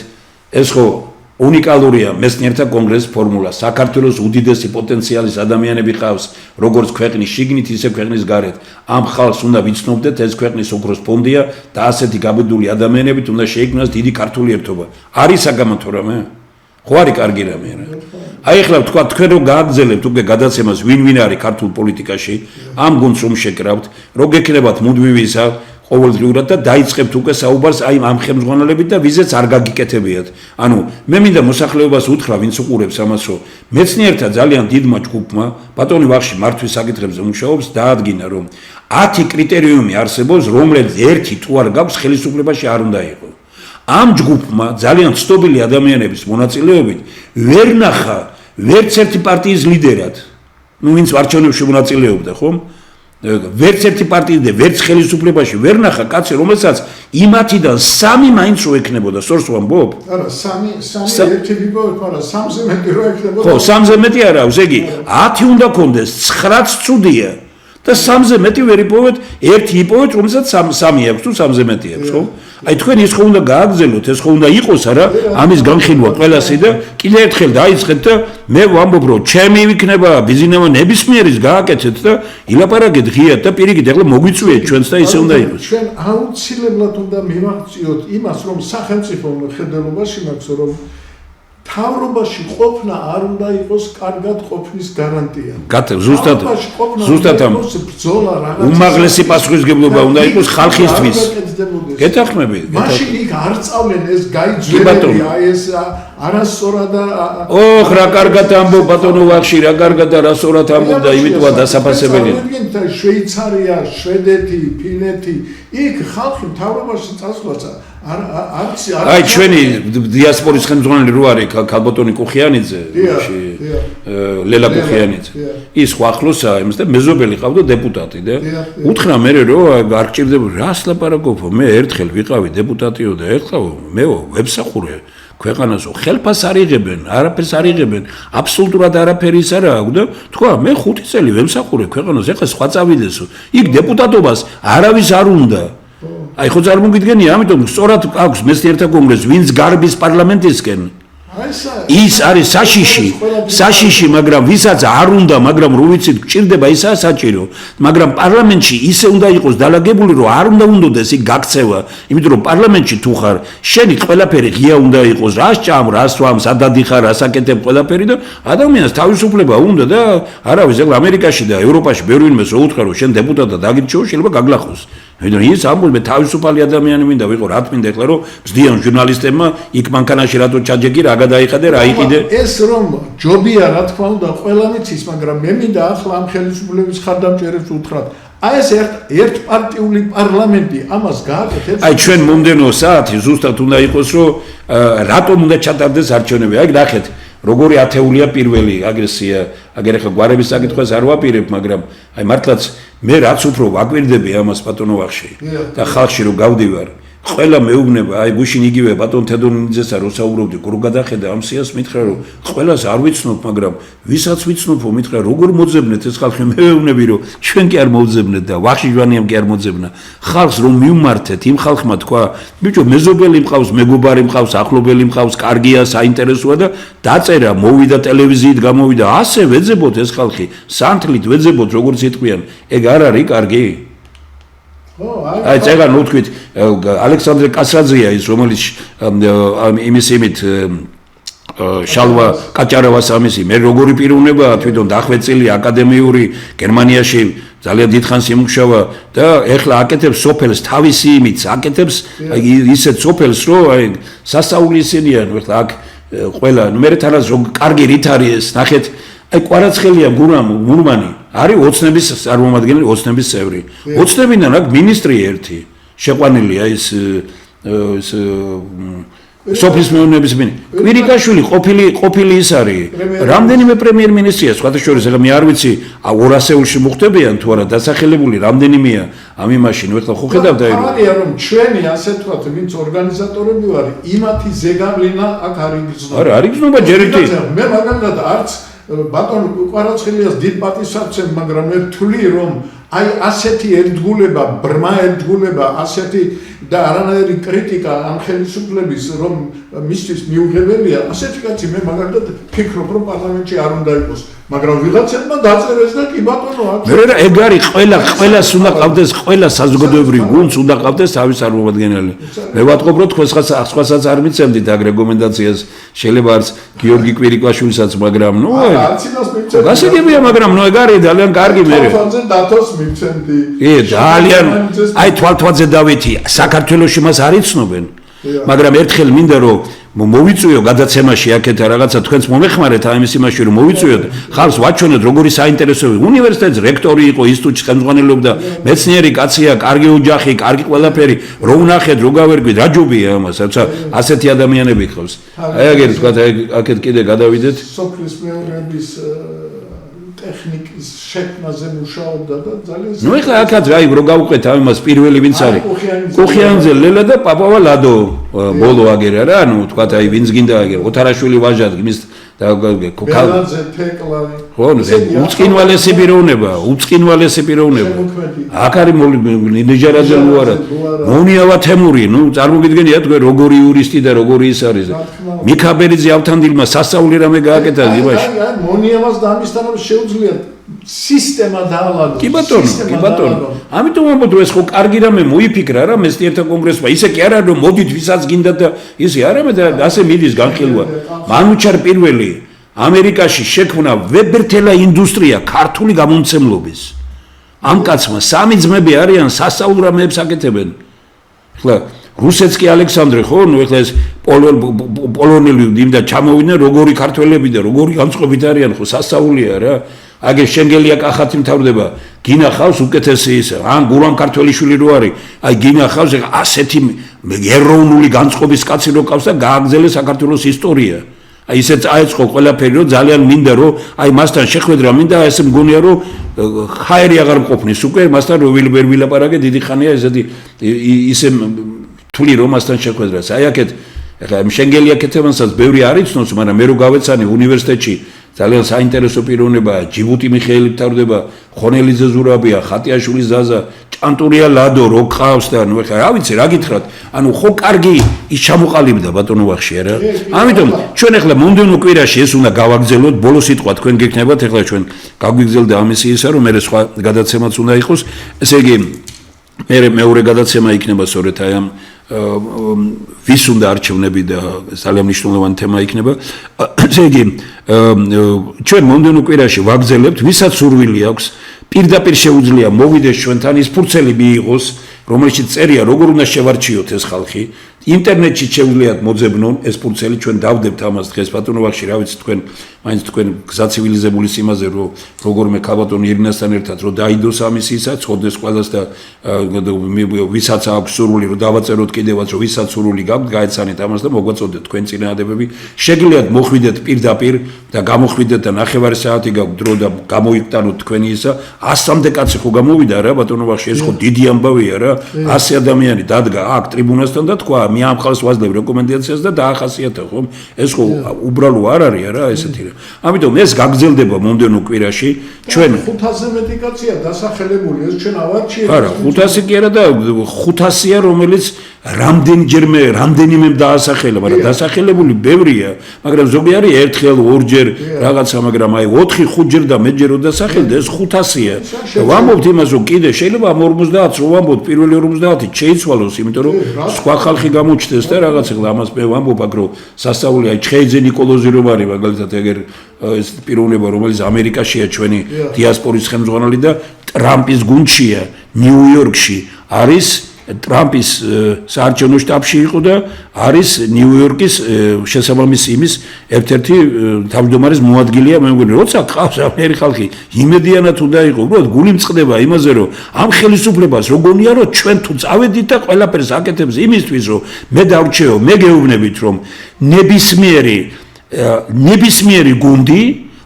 ეს ხო უნიკალურია მეცნიერთა კონგრესის ფორმულა. საქართველოს უდიდესი პოტენციალის ადამიანები ყავს, როგორც ქვეყნის შიგნით, ისე ქვეყნის გარეთ. ამ ხალხს უნდა ვიცნობდეთ, ეს ქვეყნის ოქროს ფონდია და ასეთი გაბედული ადამიანებით უნდა შეიქმნას დიდი ქართული ერთობა. არის საგამოთო რამე? ხო არის კარგი რამე რა. აი ახლა თქვა თქვენ რო გააგზელებთ უკვე გადაცემას ვინ არის ქართულ პოლიტიკაში, ამ გუნდს რომ შეკრავთ, რო გეკრებათ მუდმივისა ყოველდღიურად და დაიწყებთ უკვე საუბარს აი ამ ხელმძღვანელებით და ვიზეც არ გაგიკეთებიათ. ანუ მე მინდა მოსახლეობას უთხრა, ვინც უყურებს ამას, რომ მეცნიერთა ძალიან დიდმა ჯგუფმა ბატონი ვახში მართვის საკითხებზე მუშაობს, დაადგინა რომ 10 კრიტერიუმი არსებობს, რომლებიც ერთი თუ არ გაქვს ხელისუფლებაში არ უნდა იყოს. ამ ჯგუფმა ძალიან ცნობილი ადამიანების მონაწილეობით ვერ ნახა ვერც ერთი პარტიის ლიდერად, ну ვინც არჩევნებში მონაწილეობდა, ხომ? ვერც ერთი პარტიის და ვერც ხელისუფლებაში ვერ ნახა კაცი, რომელსაც იმათიდან 3 მაინც რო ექნებოდა, სწორს ვამბობ? არა, 3 ერთი ვიპოვეთ, მაგრამ 3-ზე მეტი რო ექნებოდა. ხო, 3-ზე მეტი არ აქვს, ეგ 10 უნდა კონდეს, 9-ც ცუდია. და 3-ზე მეტი ვერ იპოვეთ, ერთი იპოვეთ, რომელსაც 3 აქვს თუ 3-ზე მეტი აქვს, ხო? აი თქვენ ის ხო უნდა გააგზავნოთ, ეს ხო უნდა იყოს არა, ამის განხილვა ყველასი და კიდე ერთხელ დაიწყეთ და მე ვამბობ რომ ჩემი ვიქნება ბიზნესმა ნებისმიერის გააკეთეთ და ილაპარაკეთ ღიად და პირიქით ეხლა მოგვიწვიეთ ჩვენს და ისე უნდა იყოს. ჩვენ აუცილებლად უნდა მივაღწიოთ იმას, რომ სახელმწიფო ხედელობაში მაქვს, რომ თავრობაში ყოფნა არ უნდა იყოს კარგად ყოფნის გარანტია. ზუსტად ამ უმაღლესი პასუხისმგებლობა უნდა იყოს ხალხისთვის. გეთახმები. მაშინ იქ არ წავლენ ეს გაიძველი, აი ეს არასწორად და ოხ რა კარგად ამბობ ბატონო ვახში, რა კარგად და რასწორად ამბობ და იმიტომა დასაფასებელია. შვეიცარია, შვედეთი, ფინეთი, იქ ხალხი თავრობაში წასვლაცა აი ჩვენი დიასპორის ხელმძღვანელი რო არის ქალბატონი კუხიანიძე, ლელა კუხიანიძე. ის ხო ახლოსაა იმას და მეზობელი ყავდა დეპუტატი და უთხრა მე რომ არ გჭირდება რას ლაპარაკობო, მე ერთხელ ვიყავი დეპუტატიო და ეხლა მე ვებსახურე ქვეყანასო ხელფას არ იღებენ, არაფერს არ იღებენ, აბსოლუტურად არაფერი ის არა აქვს და თქვა მე 5 წელი ვემსახურე ქვეყანას, ეხლა სხვა წავიდესო. იქ დეპუტატობას არავის არ უნდა. აი ხო წარმოგიდგენია, ამიტომ სწორად აქვს მეცნიერთა კონგრესს, ვინც გარბის პარლამენტისკენ. ის არის საშიში, მაგრამ ვისაც არ უნდა, მაგრამ რო ვიცით გჭირდება, ისაა საჭირო. მაგრამ პარლამენტში ისე უნდა იყოს დალაგებული, რომ არ უნდა უნდოდეს იქ გაქცევა, იმიტომ რომ პარლამენტში თუ ხარ, შენი ყველაფერი ღია უნდა იყოს, რას ჭამ, რას ვამ, სად დადიხარ, რას აკეთებ ყველაფერი და ადამიანს თავისუფლება უნდა და არავის ეხლა ამერიკაში და ევროპაში ბევრი ვინმე შეუთხარ, რომ შენ დეპუტატად აგირჩეო, შეიძლება გაგლახოს. იმიტომ ის ამბობს მე თავისუფალი ადამიანი მინდა ვიყო, რა თქმა უნდა ეხლა რომ ზდიან ჟურნალისტებმა იქ მანქანაში რატო ჩაჯეგი, რა გადაიხადე, რა იყიდე. ეს რომ ჯობია, რა თქმა უნდა, ყველამ იცის, მაგრამ მე მინდა ახლა ამ ხელისუფლების ხარდამჭერებს უთხრათ, აი ეს ერთპარტიული პარლამენტი ამას გააკეთებს. აი ჩვენ მომდენო საათი ზუსტად უნდა იყოს რომ რატომ უნდა ჩატარდეს არჩევნები. აი ნახეთ როგორი ათეულია პირველი აგრესია, აგერ ახლა გვარების საკითხვას არ ვაპირებ, მაგრამ აი მართლაც მე რაც უფრო ვაკვირდები ამას ბატონო ვახში და ხალხში რომ გავდივარ, ყველა მეუბნება, აი გუშინ იგივე ბატონ თედორინიძესთან რო საუბრობდი, გრო გადახედა ამ სიას მითხრა რომ ყველას არ ვიცნობ, მაგრამ ვისაც ვიცნობო მითხრა როგორ მოძებნეთ ეს ხალხი, მე მეუბნები რომ ჩვენ კი არ მოვძებნეთ და ვახში ჟვანიამ კი არ მოძებნა. ხალხს რომ მივმართეთ, იმ ხალხმა თქვა, ბიჭო მეზობელი მყავს, მეგობარი მყავს, ახლობელი მყავს, კარგია, საინტერესოა და დაწერა, მოვიდა ტელევიზიით გამოვიდა, ასე ვეძებოთ ეს ხალხი, სანთლით ვეძებოთ როგორც იტყვიან. ეგ არ არის კარგი? აი წეგან უთქვით ალექსანდრე კასაძეა ის რომელიც იმით შალვა კაჭარავას ამისი მე როგორი პიროვნებაა თვითონ დახვეწილი აკადემიური გერმანიაში ძალიან დიდხანს იმუშავა და ეხლა აკეთებს სოფელს თავისი იმით აკეთებს ისეთ სოფელს რომ აი სასწაული ისინია ეხლა აქ ყველა მე თანაც რომ კარგი რით არის ეს ნახეთ აი კვარაცხელია გურმანი არის ოცნების წარმომადგენელი ოცნების წევრი ოცნებიდან აქ მინისტრი ერთი შეყვანილია ის სოფლის მეურნეობის მინისტრი კვირიკაშვილი ყოფილი ის არის რამდენიმე პრემიერ-მინისტრია სხვათა შორის ეხლა მე არ ვიცი 200-ში მოხდებიან თუ არა დასახელებული რამდენიმეა ამ იმაში ნუ ეხლა ხო ხედავ და არია რომ ჩვენი ასე თქვა ვინც ორგანიზატორები ვარ იმათი ზეგავლინა აქ არ იგრძნობა არა არ იგრძნობა ჯერ ერთი მე მაგალითად არც ბატონ კვარაცხელიას დიდ პატივსაცემ მაგრამ მე ვთვლი რომ აი ასეთი ერთგულება ბრმა ერთგულება ასეთი და არანაირი კრიტიკა ამ ხელისუფლების რომ მისთვის მიუღებელია ასეთი კაცი მე მაგალითად ფიქრობ რომ პარლამენტში არ უნდა იყოს მაგრამ ვიღაცებმა დაწერეს და კი ბატონო აქ მე ეგ არის ყველას უნდა ყავდეს ყველა საზოგადოებრივ გუნდს უნდა ყავდეს თავის წარმომადგენელი მე ვატყობ რომ თქვენ სხვასაც არ მიცემდით აგ რეკომენდაციას შეიძლება არც გიორგი კვირიკაშვილსაც მაგრამ ნუ გასაგებია მაგრამ ნუ ეგ არის ძალიან კარგი მე დათოს მიცემდი ძალიან აი თვალთვალზე დავითი საქართველოში მას არ იცნობენ მაგრამ ერთხელ მინდა რომ მოვიწვიო გადაცემაში აქეთ რაღაცა თქვენს მომეხმარეთ ამ იმაში რომ მოვიწვიოთ ხალხს ვაჩვენოთ როგორი საინტერესოა უნივერსიტეტის რექტორი იყო ინსტიტუტში ხელმძღვანელობდა მეცნიერი კაცია კარგი ოჯახი კარგი ყველაფერი რო ვნახეთ რო გავერგვით რა ჯობია ამას ასეთი ადამიანები ხავს აი აგერ თქვა აქეთ კიდე გადავიდეთ სოფლის მეურნეობის ტექნიკის შექმნაზე მუშაობდა და ძალიან ნუ ეხლა აქაც აი რო გავუყვეთ ამ იმას პირველი ვინც არის კუხიანძე ლელა და პაპავა ლადო ბოლო აგერა რა ნუ თქვა აი ვინც გინდა აგერ ოთარაშვილი ვაჟად იმის და კალანძე თეკლავი ხო ნუ უწყინვალესი პიროვნება აქ არის ნიჟარაძე ლუარა მონიავა თემური ნუ წარმოგიდგენია თქვენ როგორი იურისტი და როგორი ის არის მიქაბერიძე ავთანდილმა სასწაული რამე გააკეთა იმაში აი მონიავას და ამისთანავე შეუძლია სისტემა დაალაგოს კი ბატონო ამიტომ ამბობ რომ ეს ხო კარგი რამე მოიფიქრა რა მეცნიერთა კონგრესმა ისე კი არა რომ მოდით ვისაც გინდა და ისე არამე და ასე მიდის განხილვა მანუჩარ პირველი ამერიკაში შექმნა ვებერთელა ინდუსტრია ქართული გამომცემლობის ამ კაცმა სამი ძმები არიან სასწაულ რამეებს აკეთებენ ხლა რუსეთს კი ალექსანდრე ხო ნუ ეხლა ეს პოლონელი იმდა ჩამოვიდნენ როგორი ქართველები და როგორი განწყობით არიან ხო სასწაულია რა აგერ შენგელია კახათი მთავრდება გინახავს უკეთესი ის ან გურამ ქართველიშვილი რო არის აი გინახავს ასეთი ეროვნული განწყობის კაცი რო ყავს და გააგზელე საქართველოს ისტორია აი ისე წაეწყო ყველაფერი რომ ძალიან მინდა რომ აი მასთან შეხვედრა მინდა ესე მგონია რომ ხაერი აღარ მყოფნის უკვე მასთან რო ვერ ვილაპარაკე დიდი ხანია ესეთი ისე თვლი რომ მასთან შეხვედრას აი აქეთ ეხლა შენგელია კეთებანსაც ბევრი არ იცნობს მაგრამ მე რო გავეცანი უნივერსიტეტში ძალიან საინტერესო პიროვნებაა ჯიბუტი მიხეილი მთავრდება ხონელიძე ზურაბია ხატიაშვილი ზაზა ჭანტურია ლადო რო ყავს და ნუ ეხლა რა ვიცი რა გითხრათ ანუ ხო კარგი ის ჩამოყალიბდა ბატონო ვახში არა ამიტომ ჩვენ ეხლა მომდევნო კვირაში ეს უნდა გავაგზავნოთ ბოლო სიტყვა თქვენ გექნებათ ეხლა ჩვენ გაგვიგზელდა ამისი ისა რომ მე სხვა გადაცემაც უნდა იყოს ესე იგი მე მეორე გადაცემა იქნება სწორედ აი ამ ვის უნდა არჩევნები და ძალიან მნიშვნელოვანი თემა იქნება ესე იგი ჩვენ მომდევნო კვირაში ვაგზელებთ ვისაც სურვილი აქვს პირდაპირ შეუძლია მოვიდეს ჩვენთან ის ფურცელი მიიღოს რომელშიც წერია როგორ უნდა შევარჩიოთ ეს ხალხი ინტერნეტში შეუძლიათ მოძებნონ ეს ფურცელი ჩვენ დავდებთ ამას დღეს ბატონო ვახში რა ვიცი მაინც თქვენ გზაცივილიზებული სიმაზე რომ როგორმე ქალბატონი ირინასთან ერთად რომ დაიდოს ამის ისა წოდეს ყველას და ვისაც აქვს სურვილი რომ დავაწეროთ კიდევაც რომ ვისაც სურვილი გაქვთ გაეცანეთ ამას და მოგვაწოდეთ თქვენ წინააღმდეგები შეგიძლიათ მოხვიდეთ პირდაპირ და გამოხვიდეთ და ნახევარი საათი გაქვთ დრო და გამოიყვანოთ თქვენი ისა 100-მდე კაცი ხო გამოვიდა რა ბატონო ვახში ეს ხო დიდი ამბავია რა 100 ადამიანი დადგა აქ ტრიბუნასთან და თქვა მე ამ ხალხს ვაძლევ რეკომენდაციას და დაახასიათა ხომ ეს ხო უბრალო არ არის რა ესეთი რა ამიტომ ეს გაგრძელდება მომდევნო კვირაში ჩვენ 500-ზე მეტი კაცია დასახელებული ეს ჩვენ ავარჩიეთ არა 500 კი არა და 500-ია რომელიც რამდენიმე დაასახელა მაგრამ დასახელებული ბევრია მაგრამ ზოგი არის ერთხელ ორჯერ რაღაცა მაგრამ აი 4-5 ჯერ და მეჯერ რომ დასახელდა ეს 500-ია ვამბობთ იმას რომ კიდე შეიძლება 50-ს რომ ვამბობთ პირველი 50 შეიცვალოს იმიტომ რომ სხვა ხალხი გამოჩნდეს და რაღაცა ამას მე ვამბობ აქ რომ სასწაული აი ჩხეიძე ნიკოლოზი რომ არის მაგალითად ეგერ ეს პიროვნება რომელიც ამერიკაშია ჩვენი დიასპორის ხელმძღვანელი და ტრამპის გუნდშია ნიუ-იორკში არის ტრამპის საარჩევნო შტაბში იყო და არის ნიუ-იორკის შესაბამისი იმის ერთ-ერთი თავმჯდომარის მოადგილეა მე მგონი როცა ყავს ამერი ხალხი იმედიანად უნდა იყო უბრალოდ გული მწყდება იმაზე რომ ამ ხელისუფლებას როგორია რომ ჩვენ თუ წავედით და ყველაფერს აკეთებს იმისთვის რომ მე დავრჩეო მე გეუბნებით რომ ნებისმიერი გუნდი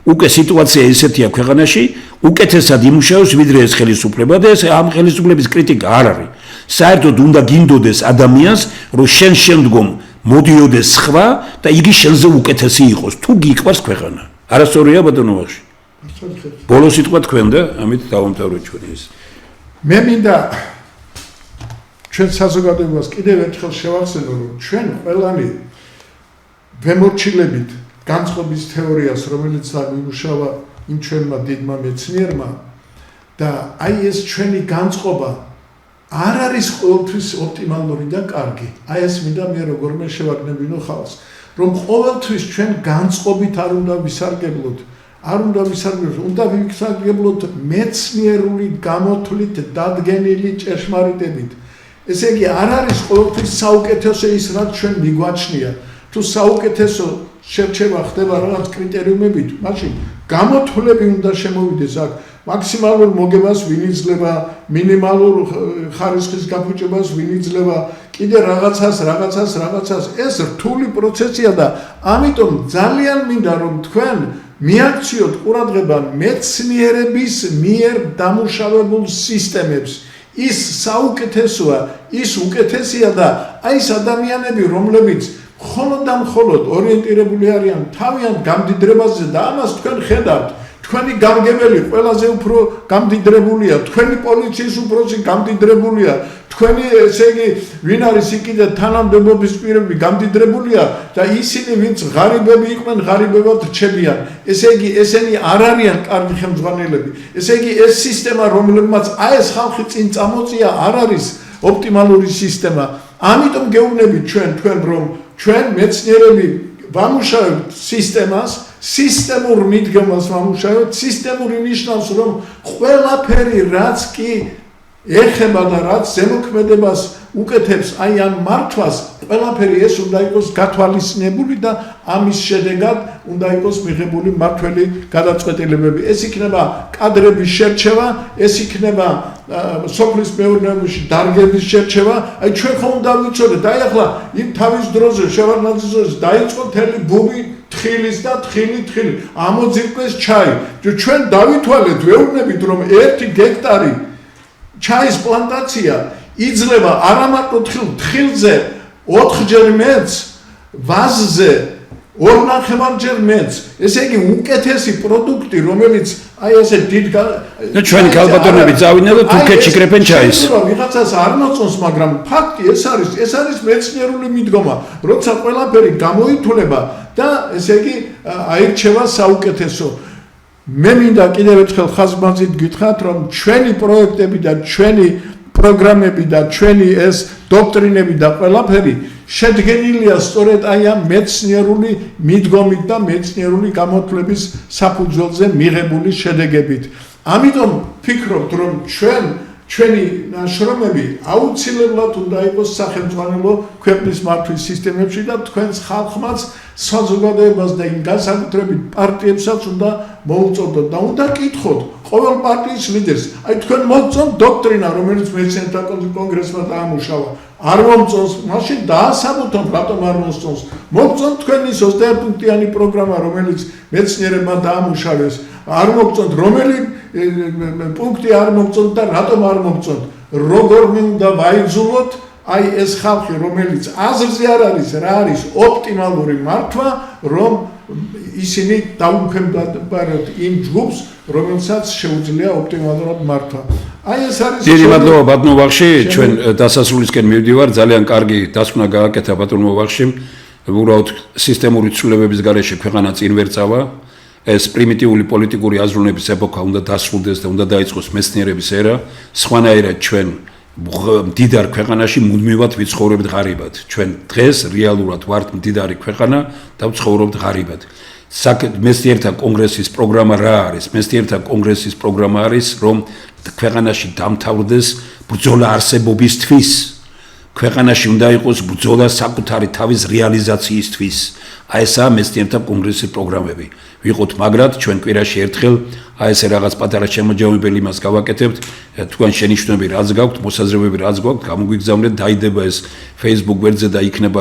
უკვე სიტუაცია ისეთია ქვეყანაში უკეთესად იმუშავებს ვიდრე ეს ხელისუფლება და ეს ამ ხელისუფლების კრიტიკა არ არის საერთოდ უნდა გინდოდეს ადამიანს რომ შენ შემდგომ მოდიოდეს სხვა და იგი შენზე უკეთესი იყოს თუ გიყვარს ქვეყანა არასწორია ბატონო ვახში ბოლო სიტყვა თქვენ და ამით დავამთავროთ ჩვენ ეს მე მინდა ჩვენ საზოგადოებას კიდევ ერთხელ შევახსენო რომ ჩვენ ყველანი ვემორჩილებით განწყობის თეორიას რომელიც ამიმუშავა იმ ჩვენმა დიდმა მეცნიერმა და აი ეს ჩვენი განწყობა არ არის ყოველთვის ოპტიმალური და კარგი. აი ეს მინდა მე როგორმე შევაგნებინო ხალხს, რომ ყოველთვის ჩვენ განწყობით არ უნდა ვისარგებლოთ. არ უნდა ვისარგებლოთ, უნდა ვისარგებლოთ მეცნიერული გამოთვლით დადგენილი ჭეშმარიტებით. ესე იგი არ არის ყოველთვის საუკეთესო ის რაც ჩვენ მიგვაჩნია. თუ საუკეთესო შერჩევა ხდება რაღაც კრიტერიუმებით, მაშინ გამოთვლები უნდა შემოვიდეს აქ. მაქსიმალურ მოგებას ვინ იძლევა, მინიმალურ ხარისხის გაფუჭებას ვინ იძლევა, კიდე რაღაცას, ეს რთული პროცესია და ამიტომ ძალიან მინდა რომ თქვენ მიაქციოთ ყურადღება მეცნიერების მიერ დამუშავებულ სისტემებს. ის საუკეთესოა, ის უკეთესია და აი ეს ადამიანები, რომლებიც მხოლოდ და მხოლოდ ორიენტირებული არიან თავიანთ გამდიდრებაზე და ამას თქვენ ხედავთ. თქვენი გამგებელი ყველაზე უფრო გამდიდრებულია, თქვენი პოლიციის უფროსი გამდიდრებულია, თქვენი ესე იგი ვინ არის იქიდან თანამდებობის პირები გამდიდრებულია და ისინი ვინც ღარიბები იყვნენ, ღარიბებად რჩებიან. ესე იგი ესენი არ არიან კარგი ხელმძღვანელები. ესე იგი ეს სისტემა რომელმაც აი ეს ხალხი წინ წამოწია არ არის ოპტიმალური სისტემა. ამიტომ გეუბნებით თქვენ რომ ჩვენ მეცნიერები ვამუშავებთ სისტემას სისტემურ მიდგომას ვამუშავებთ სისტემური ნიშნავს რომ ყველაფერი რაც კი ეხება და რაც ზემოქმედებას უკეთებს აი ამ მართვას ყველაფერი ეს უნდა იყოს გათვალისწინებული და ამის შედეგად უნდა იყოს მიღებული მართველი გადაწყვეტილებები ეს იქნება კადრების შერჩევა ეს იქნება სოფლის მეურნეობაში დარგების შერჩევა აი ჩვენ ხომ უნდა ვიცოდეთ აი ახლა იმ თავის დროზე შევარდნაძის დროზე დაიწყო მთელი ბუმი თხილის და თხილი ამოძირკვეს ჩაი ჩვენ დავითვალეთ ვეუბნებით რომ 1 გექტარი ჩაის პლანტაცია იძლევა არა მარტო თხილზე 4-ჯერ მეც ვაზზე 2.5-ჯერ მეც ესე იგი უკეთესი პროდუქტი რომელიც აი ესე დიდ და ჩვენი ქალბატონები წავიდნენ და თურქეთში კრეფენ ჩაის ვიღაცას არ მოწონს მაგრამ ფაქტი ეს არის მეცნიერული მიდგომა როცა ყველაფერი გამოითვლება და ესე იგი აირჩევა საუკეთესო მე მინდა კიდევ ერთხელ ხაზგასმით გითხრათ რომ ჩვენი პროექტები და ჩვენი პროგრამები და ჩვენი ეს დოქტრინები და ყველაფერი შედგენილია სწორედ აი ამ მეცნიერული მიდგომით და მეცნიერული გამოთვლების საფუძველზე მიღებული შედეგებით. ამიტომ ფიქრობთ რომ ჩვენ ჩვენი ნაშრომები აუცილებლად უნდა იყოს სახელმწიფო ქვეყნის მართვის სისტემებში და თქვენს ხალხმაც საზოგადოებას და იმ განსაკუთრებით პარტიებსაც უნდა მოუწოდოთ და უნდა კითხოთ ყოველ პარტიის ლიდერს, აი თქვენ მოგწონთ დოქტრინა, რომელიც მეცნიერთა კონგრესმა დაამუშავა, არ მომწონს, მაშინ დაასაბუთოთ, რატომ არ მოსწონს. მოგწონთ თქვენი 21 პუნქტიანი პროგრამა, რომელიც მეცნიერებმა დაამუშავეს, არ მოგწონთ, რომელი პუნქტი არ მოგწონთ და რატომ არ მოგწონთ. როგორ მინდა ვაიძულოთ აი ეს ხალხი, რომელიც აზრზე არ არის, რა არის ოპტიმალური მართვა, რომ ისინი დაუქვემდებაროთ იმ ჯგუფს, რომელსაც შეუძლია ოპტიმალურად მართვა. აი ეს არის დიდი მადლობა ბატონო ვახში, ჩვენ დასასრულისკენ მივდივარ, ძალიან კარგი დასკვნა გააკეთა ბატონო ვახში. უბრალოდ სისტემური ცვლილებების გარეშე ქვეყანა წინ ვერ წავა. ეს პრიმიტიული პოლიტიკური აზროვნების ეპოქა უნდა დასრულდეს და უნდა დაიწყოს მეცნიერების ერა. სხვანაირად ჩვენ მდიდარ ქვეყანაში მუდმივად ვიცხოვრებთ ღარიბად. ჩვენ დღეს რეალურად ვართ მდიდარი ქვეყანა და ვცხოვრობთ ღარიბად. მეცნიერთა კონგრესის პროგრამა რა არის? მეცნიერთა კონგრესის პროგრამა არის, რომ ქვეყანაში დამთავრდეს ბრძოლა არსებობისთვის. ქვეყანაში უნდა იყოს ბრძოლა საკუთარი თავის რეალიზაციისთვის. აი ესაა მეცნიერთა კონგრესის პროგრამები. ვიყოთ მაგრად, ჩვენ კვირაში ერთხელ აი ესე რაღაც პატარა შემოჯამებელი იმას გავაკეთებთ. თქვენ შენიშვნები რაც გაქვთ, მოსაზრებები რაც გაქვთ, გამოგვიგზავნეთ, დაიდება ეს Facebook გვერდზე და იქნება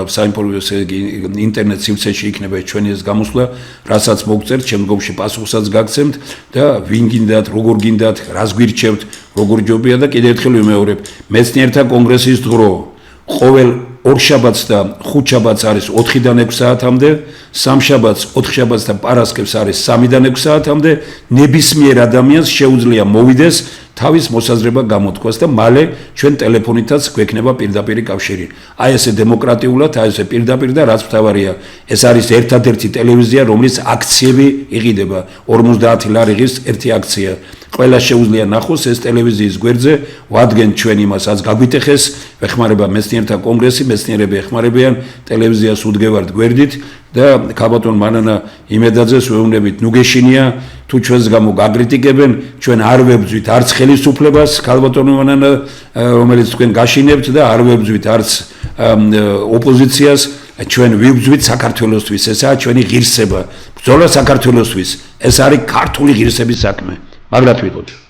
ინტერნეტ სივრცეში იქნება ჩვენი ეს გამოსვლა, რასაც მოგწერთ, შემდგომში პასუხსაც გაგცემთ და ვინ გინდათ, როგორ გინდათ, რას გვირჩევთ, როგორ ჯობია და კიდევ ერთხელ ვიმეორებ, მეცნიერთა კონგრესის დრო ყოველ ორშაბათს და ხუთშაბათს არის 4-დან 6 საათამდე, სამშაბათს, 4 შაბათს და პარასკევს არის 3-დან 6 საათამდე, ნებისმიერ ადამიანს შეუძლია მოვიდეს თავის მოსაზრება გამოთქვას და მალე ჩვენ ტელეფონითაც გვექნება პირდაპირი კავშირი. აი ესე დემოკრატიულად, აი ესე პირდაპირ და რაც მთავარია, ეს არის ერთადერთი ტელევიზია, რომლის აქციები იყიდება. 50 ლარიღის ერთი აქცია. ყველა შეუძლია ნახოს ეს ტელევიზიის გვერდზე, ვადგენთ ჩვენ იმასაც გაგვიტეხეს, ვეხმარება მეცნიერთა კონგრესი, მეცნიერები ეხმარებიან ტელევიზიას უდგევართ გვერდით და ქაბატონ მანანა იმედაძეს ვეუბნებით, ნუ გეშინია, თუ ჩვენს გამო გაკრიტიკებენ, ჩვენ არ ვებძვით არც ხელისუფლებას, ქაბატონ მანანა, რომელიც თქვენ გაშინებთ და არ ვებძვით არც ოპოზიციას, ჩვენ ვიბძვით საქართველოსთვის, ესაა ჩვენი ღირსება. ბრძოლა საქართველოსთვის, ეს არის ქართული ღირსების საქმე. Magrat ვიყოთ.